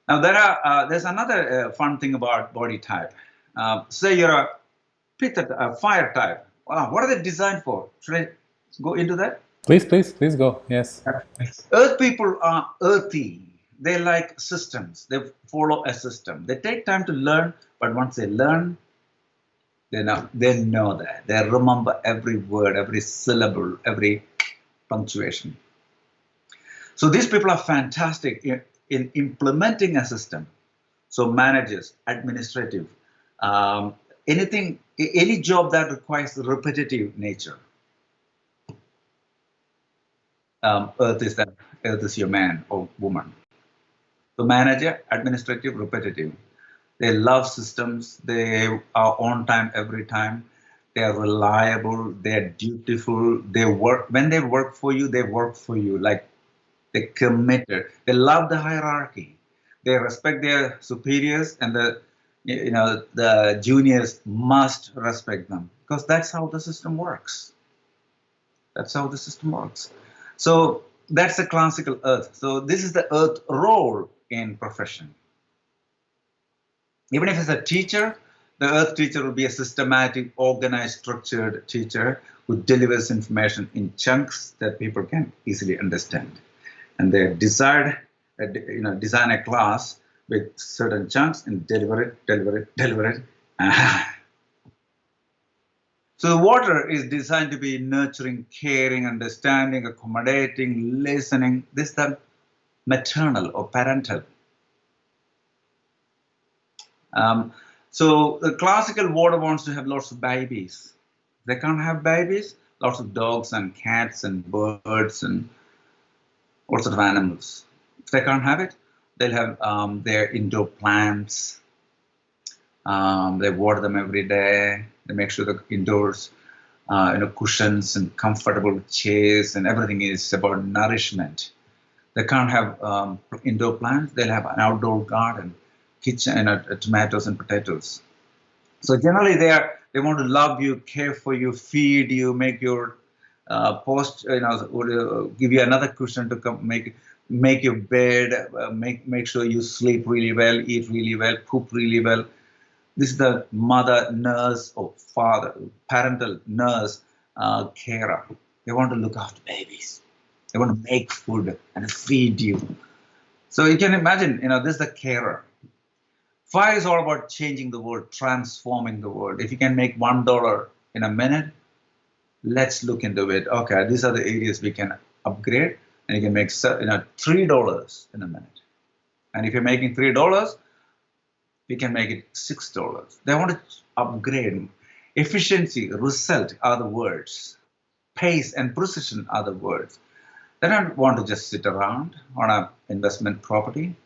Now there's another fun thing about body type. Say you're a Pitta, fire type. Wow, what are they designed for? Should I go into that? Please go. Yes. Earth people are earthy. They like systems. They follow a system. They take time to learn, but once they learn, they know that. They remember every word, every syllable, every punctuation. So these people are fantastic in implementing a system. So managers, administrative, any job that requires repetitive nature. Earth is your man or woman. So manager, administrative, repetitive. They love systems. They are on time every time. They are reliable. They are dutiful. They work when they work for you. They work for you. Like they're committed. They love the hierarchy. They respect their superiors, and the juniors must respect them because that's how the system works. That's how the system works. So that's the classical earth. So this is the earth role in profession. Even if it's a teacher, the earth teacher will be a systematic, organized, structured teacher who delivers information in chunks that people can easily understand. And they design a class with certain chunks and deliver it. So the water is designed to be nurturing, caring, understanding, accommodating, listening. This is the maternal or parental. So the classical water wants to have lots of babies. They can't have babies, lots of dogs and cats and birds and all sorts of animals. If they can't have it, they'll have their indoor plants. They water them every day. They make sure the indoors, cushions and comfortable chairs and everything is about nourishment. They can't have indoor plants. They'll have an outdoor garden, kitchen, tomatoes and potatoes. So generally, they want to love you, care for you, feed you, make your give you another cushion to come make your bed, make sure you sleep really well, eat really well, poop really well. This is the mother, nurse, or father, parental nurse, carer. They want to look after babies. They want to make food and feed you. So you can imagine, this is the carer. Fire is all about changing the world, transforming the world. If you can make $1 in a minute, let's look into it. Okay, these are the areas we can upgrade, and you can make $3 in a minute. And if you're making $3, we can make it $6. They want to upgrade. Efficiency, result are the words. Pace and precision are the words. They don't want to just sit around on an investment property.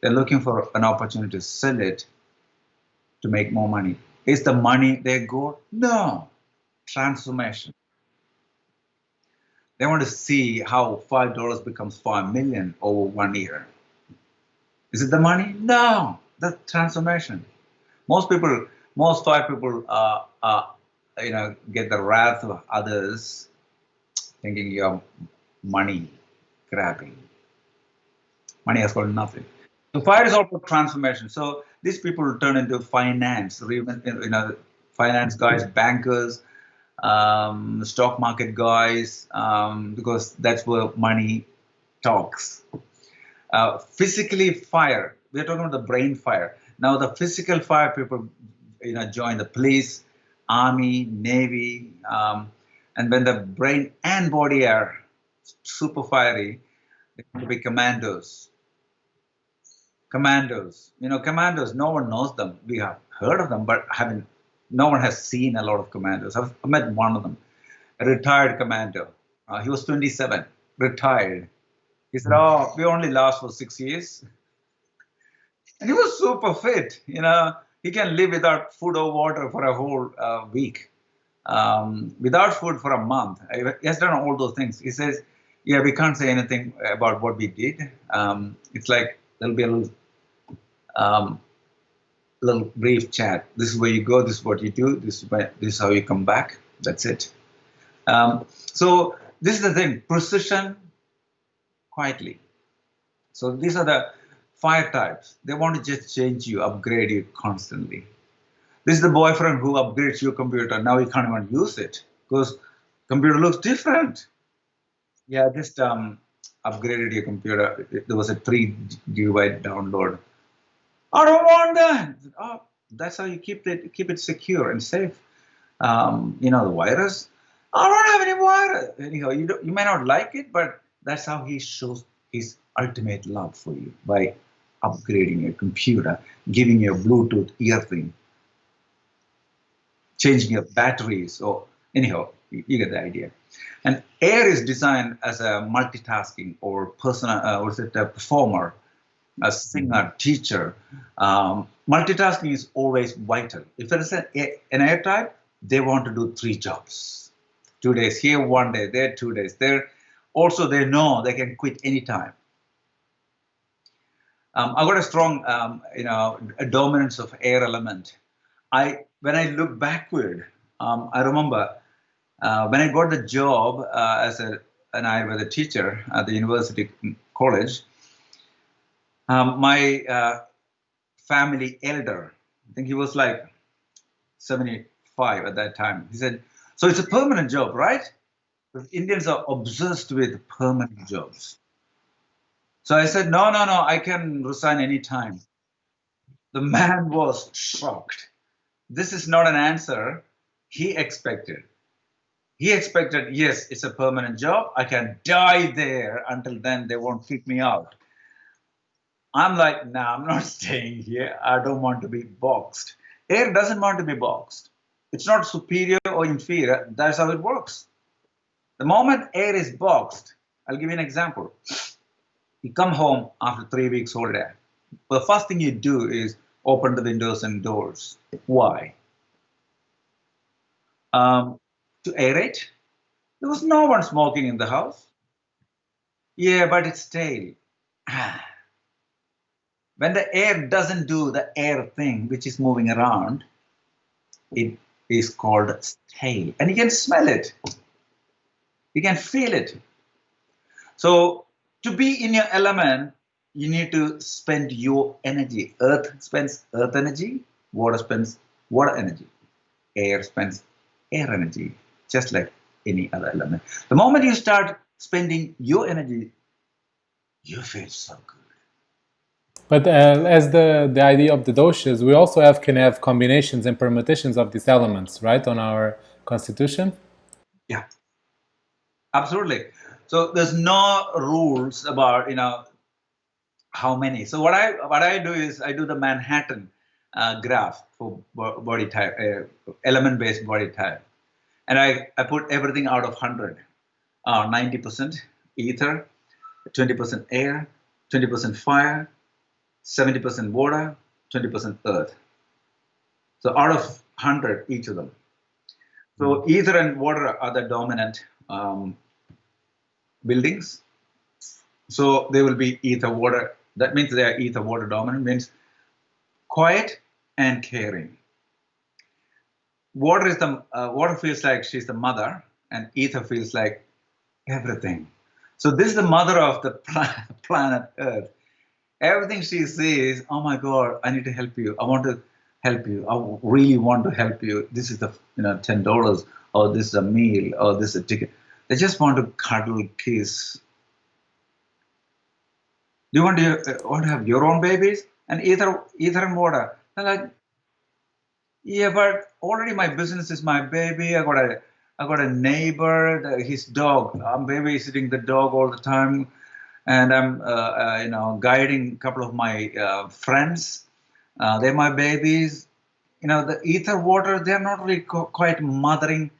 They're looking for an opportunity to sell it to make more money. Is the money their goal? No. Transformation. They want to see how $5 becomes 5 million over 1 year. Is it the money? No. The transformation. Most 5 people, get the wrath of others, thinking you're money grabbing. Money has got nothing. So fire is all about transformation. So these people will turn into finance, finance guys, bankers, stock market guys, because that's where money talks. Physically fire. We're talking about the brain fire. Now the physical fire people, join the police, army, navy, and when the brain and body are super fiery, they want to be commandos. Commandos. Commandos. No one knows them. We have heard of them, but haven't. No one has seen a lot of commandos. I've met one of them, a retired commando. He was 27, retired. He said, "Oh, we only last for 6 years." And he was super fit. He can live without food or water for a whole week, without food for a month. He has done all those things. He says, "Yeah, we can't say anything about what we did. It's like there'll be a little brief chat. This is where you go. This is what you do. This is how you come back. That's it." So this is the thing: precision, quietly. So these are the fire types. They want to just change you, upgrade you constantly. This is the boyfriend who upgrades your computer. Now you can't even use it because computer looks different. Yeah, just upgraded your computer. There was a 3 GB download. I don't want that. Oh, that's how you keep it secure and safe. The virus. I don't have any virus. Anyhow, you may not like it, but that's how he shows his ultimate love for you, by upgrading your computer, giving you a Bluetooth ear thing, changing your batteries. Or anyhow, you get the idea. And air is designed as a multitasking or a performer, a singer, teacher. Multitasking is always vital. If there is an air type, they want to do 3 jobs. 2 days here, 1 day there, 2 days there. Also, they know they can quit anytime. I got a strong, a dominance of air element. When I look backward, I remember when I got the job as an Ayurveda teacher at the university college. My family elder, I think he was like 75 at that time. He said, "So it's a permanent job, right?" Indians are obsessed with permanent jobs. So I said, no, I can resign anytime. The man was shocked. This is not an answer he expected. He expected, yes, it's a permanent job. I can die there. Until then, they won't kick me out. I'm like, no, I'm not staying here. I don't want to be boxed. Air doesn't want to be boxed. It's not superior or inferior. That's how it works. The moment air is boxed, I'll give you an example. You come home after 3 weeks holiday. The first thing you do is open the windows and doors. Why? To aerate. There was no one smoking in the house. Yeah, but it's stale. When the air doesn't do the air thing, which is moving around, it is called stale. And you can smell it. You can feel it. So to be in your element, you need to spend your energy. Earth spends earth energy. Water spends water energy. Air spends air energy, just like any other element. The moment you start spending your energy, you feel so good. But as the idea of the doshas, we also can have combinations and permutations of these elements, right, on our constitution? Yeah, absolutely. So there's no rules about how many. So what I do is I do the Manhattan graph for body type, element-based body type, and I put everything out of 100. 90% ether, 20% air, 20% fire, 70% water, 20% earth. So out of 100, each of them. So ether and water are the dominant buildings. So they will be ether, water. That means they are ether, water dominant, means quiet and caring. Water feels like she's the mother, and ether feels like everything. So this is the mother of the planet Earth. Everything she sees, oh my God, I need to help you. I want to help you. I really want to help you. This is the $10, or this is a meal, or this is a ticket. They just want to cuddle, kiss. Do you want to have your own babies? And ether and water. They're like, yeah, but already my business is my baby. I got a neighbor, his dog. I'm babysitting the dog all the time, and I'm guiding a couple of my friends. They're my babies. The ether water. They're not really quite mothering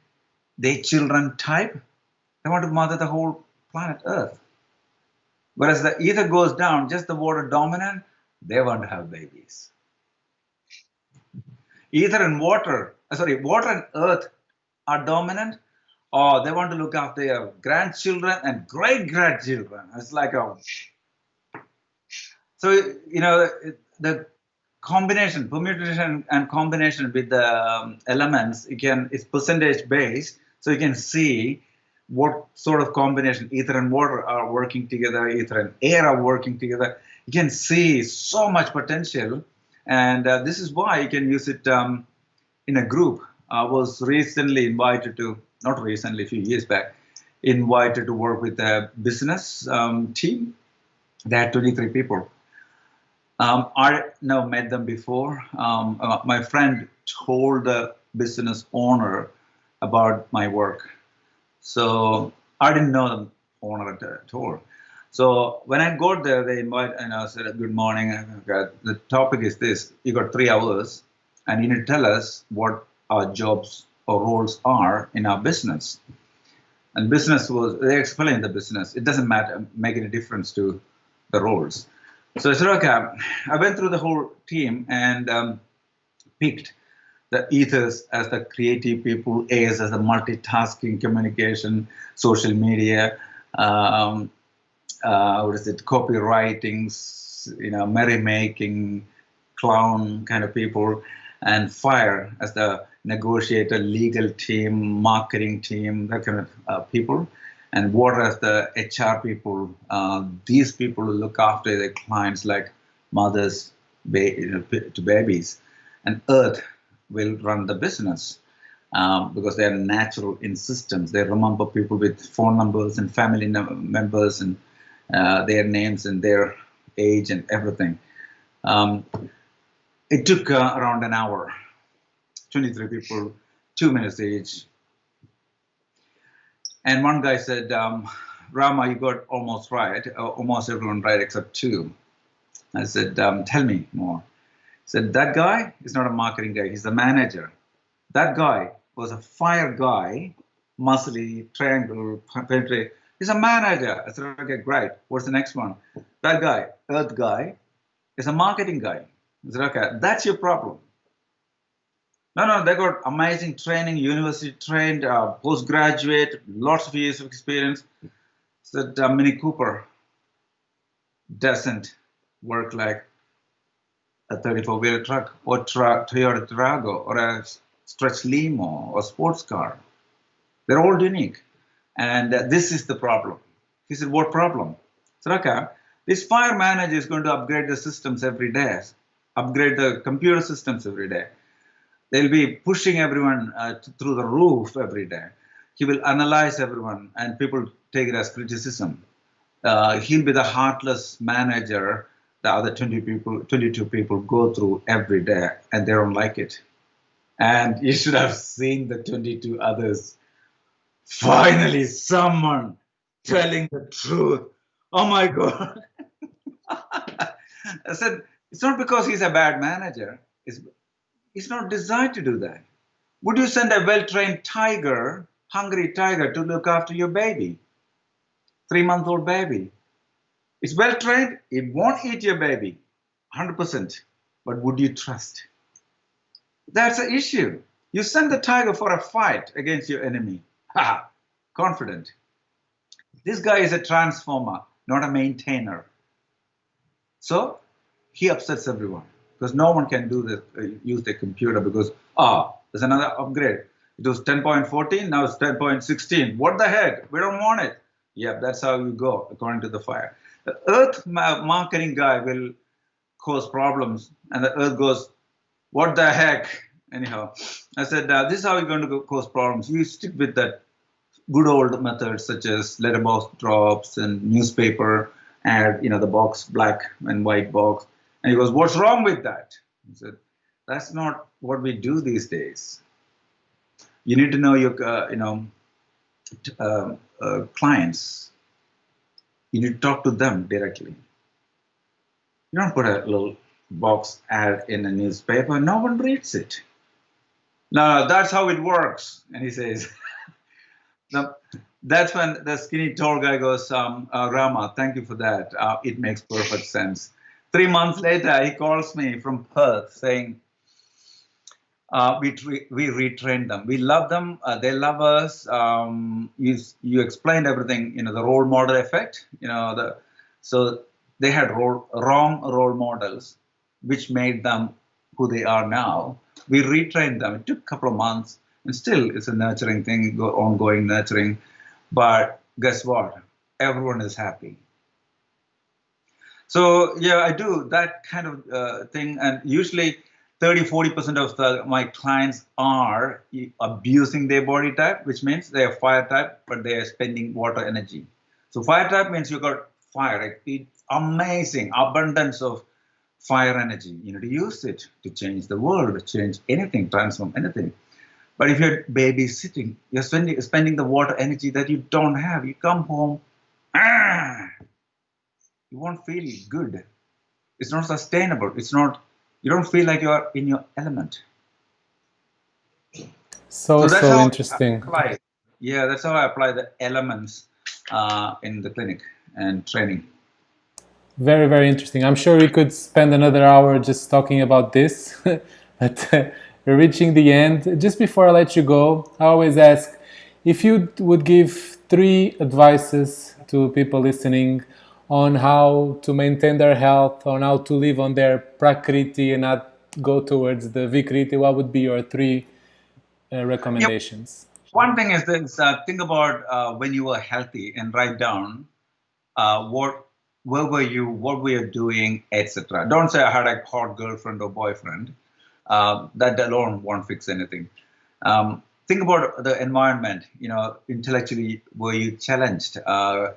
their children type. They want to mother the whole planet Earth. Whereas the ether goes down, just the water dominant. They want to have babies. Ether and water and earth are dominant, or they want to look after their grandchildren and great grandchildren. It's like a so the combination, permutation and combination with the elements. It's percentage based, so you can see what sort of combination ether and water are working together, ether and air are working together. You can see so much potential, and this is why you can use it in a group. I was recently invited to, not recently, a few years back, invited to work with a business team. They had 23 people. I never met them before. My friend told the business owner about my work. So I didn't know the owner at all. So when I got there, they invited, and I said, "Good morning. The topic is this. You got 3 hours, and you need to tell us what our jobs or roles are in our business." And they explained the business. It doesn't matter, make any difference to the roles. So I said, okay, I went through the whole team and picked the ethers as the creative people, A's as the multitasking, communication, social media, copywriting, merrymaking, clown kind of people, and fire as the negotiator, legal team, marketing team, that kind of people, and water as the HR people. These people who look after their clients like mothers to babies, and earth will run the business because they are natural in systems. They remember people with phone numbers and family members and their names and their age and everything. It took around an hour, 23 people, 2 minutes each. And one guy said, Rama, you got almost right, almost everyone right except two. I said, tell me more. He said, that guy is not a marketing guy, he's a manager. That guy was a fire guy, muscly, triangle, penetrate. He's a manager. I said, okay, great. What's the next one? That guy, earth guy, is a marketing guy. I said, okay, that's your problem. No, they got amazing training, university trained, postgraduate, lots of years of experience. Said Mini Cooper doesn't work like a 34-wheeler truck or Toyota Tarago or a stretch limo or sports car. They're all unique. And this is the problem. He said, what problem? I said, okay, this fire manager is going to upgrade the systems every day, upgrade the computer systems every day. They'll be pushing everyone through the roof every day. He will analyze everyone, and people take it as criticism. He'll be the heartless manager the other 22 people go through every day, and they don't like it. And you should have seen the 22 others. Finally, someone telling the truth. Oh my God. I said, it's not because he's a bad manager. It's not designed to do that. Would you send a well-trained tiger, hungry tiger, to look after your baby? 3-month-old baby. It's well-trained. It won't eat your baby, 100%. But would you trust? That's the issue. You send the tiger for a fight against your enemy. Ha! Confident. This guy is a transformer, not a maintainer. So he upsets everyone because no one can do this, use the computer because, there's another upgrade. It was 10.14, now it's 10.16. What the heck? We don't want it. Yeah, that's how you go, according to the fire. The earth marketing guy will cause problems, and the earth goes, what the heck? Anyhow, I said, this is how you're going to cause problems. You stick with that good old methods such as letterbox drops and newspaper add, the box, black and white box. And he goes, what's wrong with that? I said, that's not what we do these days. You need to know your, clients. You need to talk to them directly. You don't put a little box ad in a newspaper. No one reads it. No, that's how it works. And he says, no, that's when the skinny tall guy goes, Rama, thank you for that. It makes perfect sense. 3 months later, he calls me from Perth saying, we retrain them. We love them. They love us. You explained everything. The role model effect. So they had wrong role models, which made them who they are now. We retrained them. It took a couple of months, and still it's a nurturing thing, ongoing nurturing. But guess what? Everyone is happy. So yeah, I do that kind of thing, and usually 30-40% of my clients are abusing their body type, which means they are fire type, but they are spending water energy. So fire type means you got fire, it's amazing abundance of fire energy. You need to use it to change the world, to change anything, transform anything. But if you're babysitting, you're spending the water energy that you don't have. You come home, you won't feel good. It's not sustainable. You don't feel like you're in your element. So that's how interesting. That's how I apply the elements in the clinic and training. Very, very interesting. I'm sure we could spend another hour just talking about this, but we're reaching the end. Just before I let you go, I always ask if you would give 3 advices to people listening on how to maintain their health, on how to live on their Prakriti and not go towards the VIKRTI, what would be your 3 recommendations? Yep. One thing is this, think about when you were healthy and write down where were you, what were you doing, etc. Don't say I had a hot girlfriend or boyfriend. That alone won't fix anything. Think about the environment. Intellectually, were you challenged?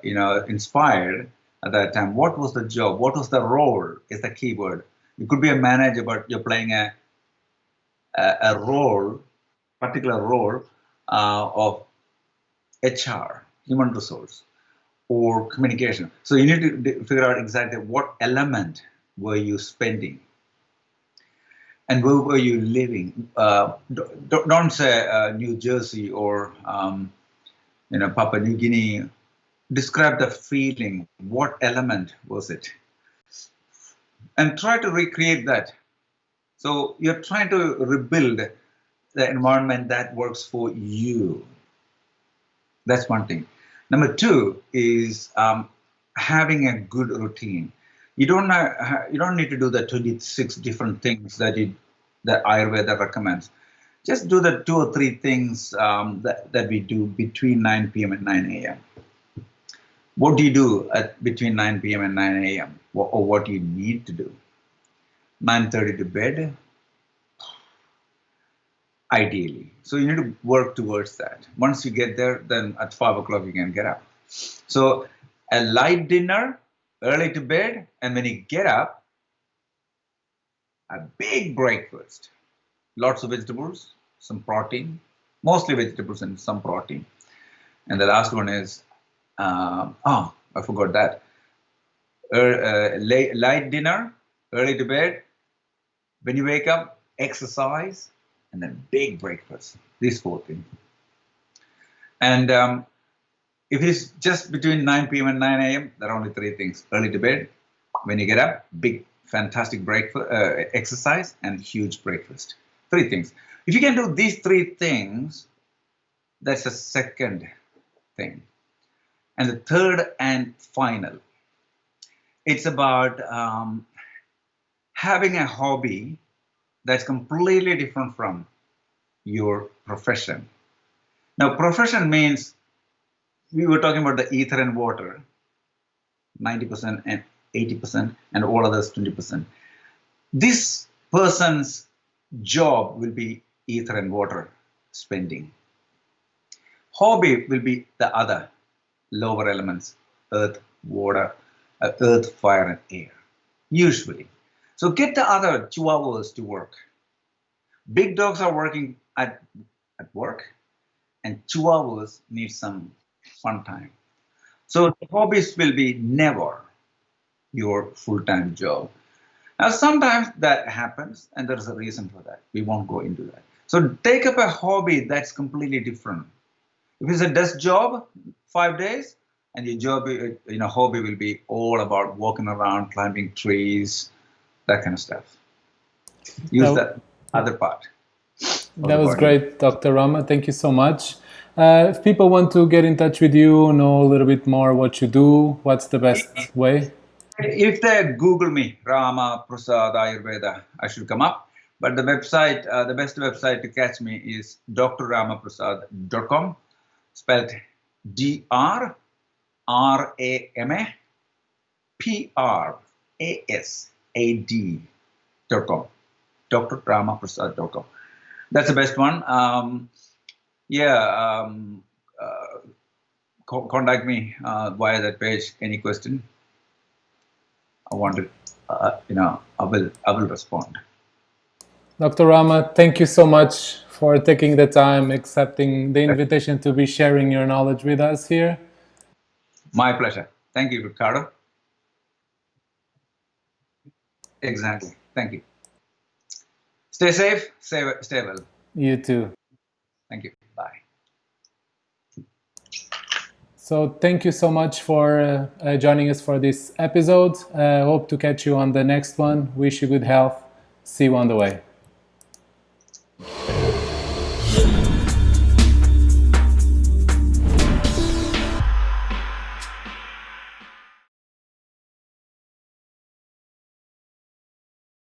Inspired at that time? What was the job? What was the role? Is the key word. You could be a manager, but you're playing a particular role of HR, human resource, or communication. So you need to figure out exactly what element were you spending and where were you living. Don't say New Jersey or Papua New Guinea. Describe the feeling. What element was it? And try to recreate that. So you're trying to rebuild the environment that works for you. That's one thing. Number 2 is having a good routine. You don't need to do the 26 different things that Ayurveda recommends. Just do the 2 or 3 things that we do between 9 p.m. and 9 a.m. What do you do between 9 p.m. and 9 a.m. or what do you need to do? 9:30 to bed, ideally. So you need to work towards that. Once you get there, then at 5 o'clock you can get up. So a light dinner, early to bed, and when you get up, a big breakfast. Lots of vegetables, some protein, mostly vegetables and some protein. And the last one is, I forgot that. Light dinner, early to bed. When you wake up, exercise, and then big breakfast. These 4 things. And if it's just between 9 p.m. and 9 a.m., there are only 3 things. Early to bed, when you get up, big, fantastic breakfast, exercise, and huge breakfast. 3 things. If you can do these 3 things, that's the second thing. And the third and final, it's about having a hobby that's completely different from your profession. Now, profession means, we were talking about the ether and water, 90% and 80%, and all others 20%. This person's job will be ether and water spending. Hobby will be the other lower elements, earth, water, earth, fire, and air, usually. So get the other chihuahuas to work. Big dogs are working at work, and chihuahuas need some fun time. So the hobbies will be never your full-time job. Now, sometimes that happens, and there's a reason for that. We won't go into that. So take up a hobby that's completely different. If it's a desk job, 5 days, and your job, hobby will be all about walking around, climbing trees, that kind of stuff. Use that other part. That was great, Dr. Rama. Thank you so much. If people want to get in touch with you, know a little bit more what you do, what's the best way? If they Google me, Rama Prasad Ayurveda, I should come up. But the website, the best website to catch me is drramaprasad.com, spelled DRRAMAPRASAD.com, drramaprasad.com. That's the best one. Contact me via that page. Any question? I will respond. Dr. Rama, thank you so much for taking the time, accepting the invitation to be sharing your knowledge with us here. My pleasure. Thank you, Ricardo. Exactly. Thank you. Stay safe, stay well. You too. Thank you. Bye. So thank you so much for joining us for this episode. Hope to catch you on the next one. Wish you good health. See you on the way.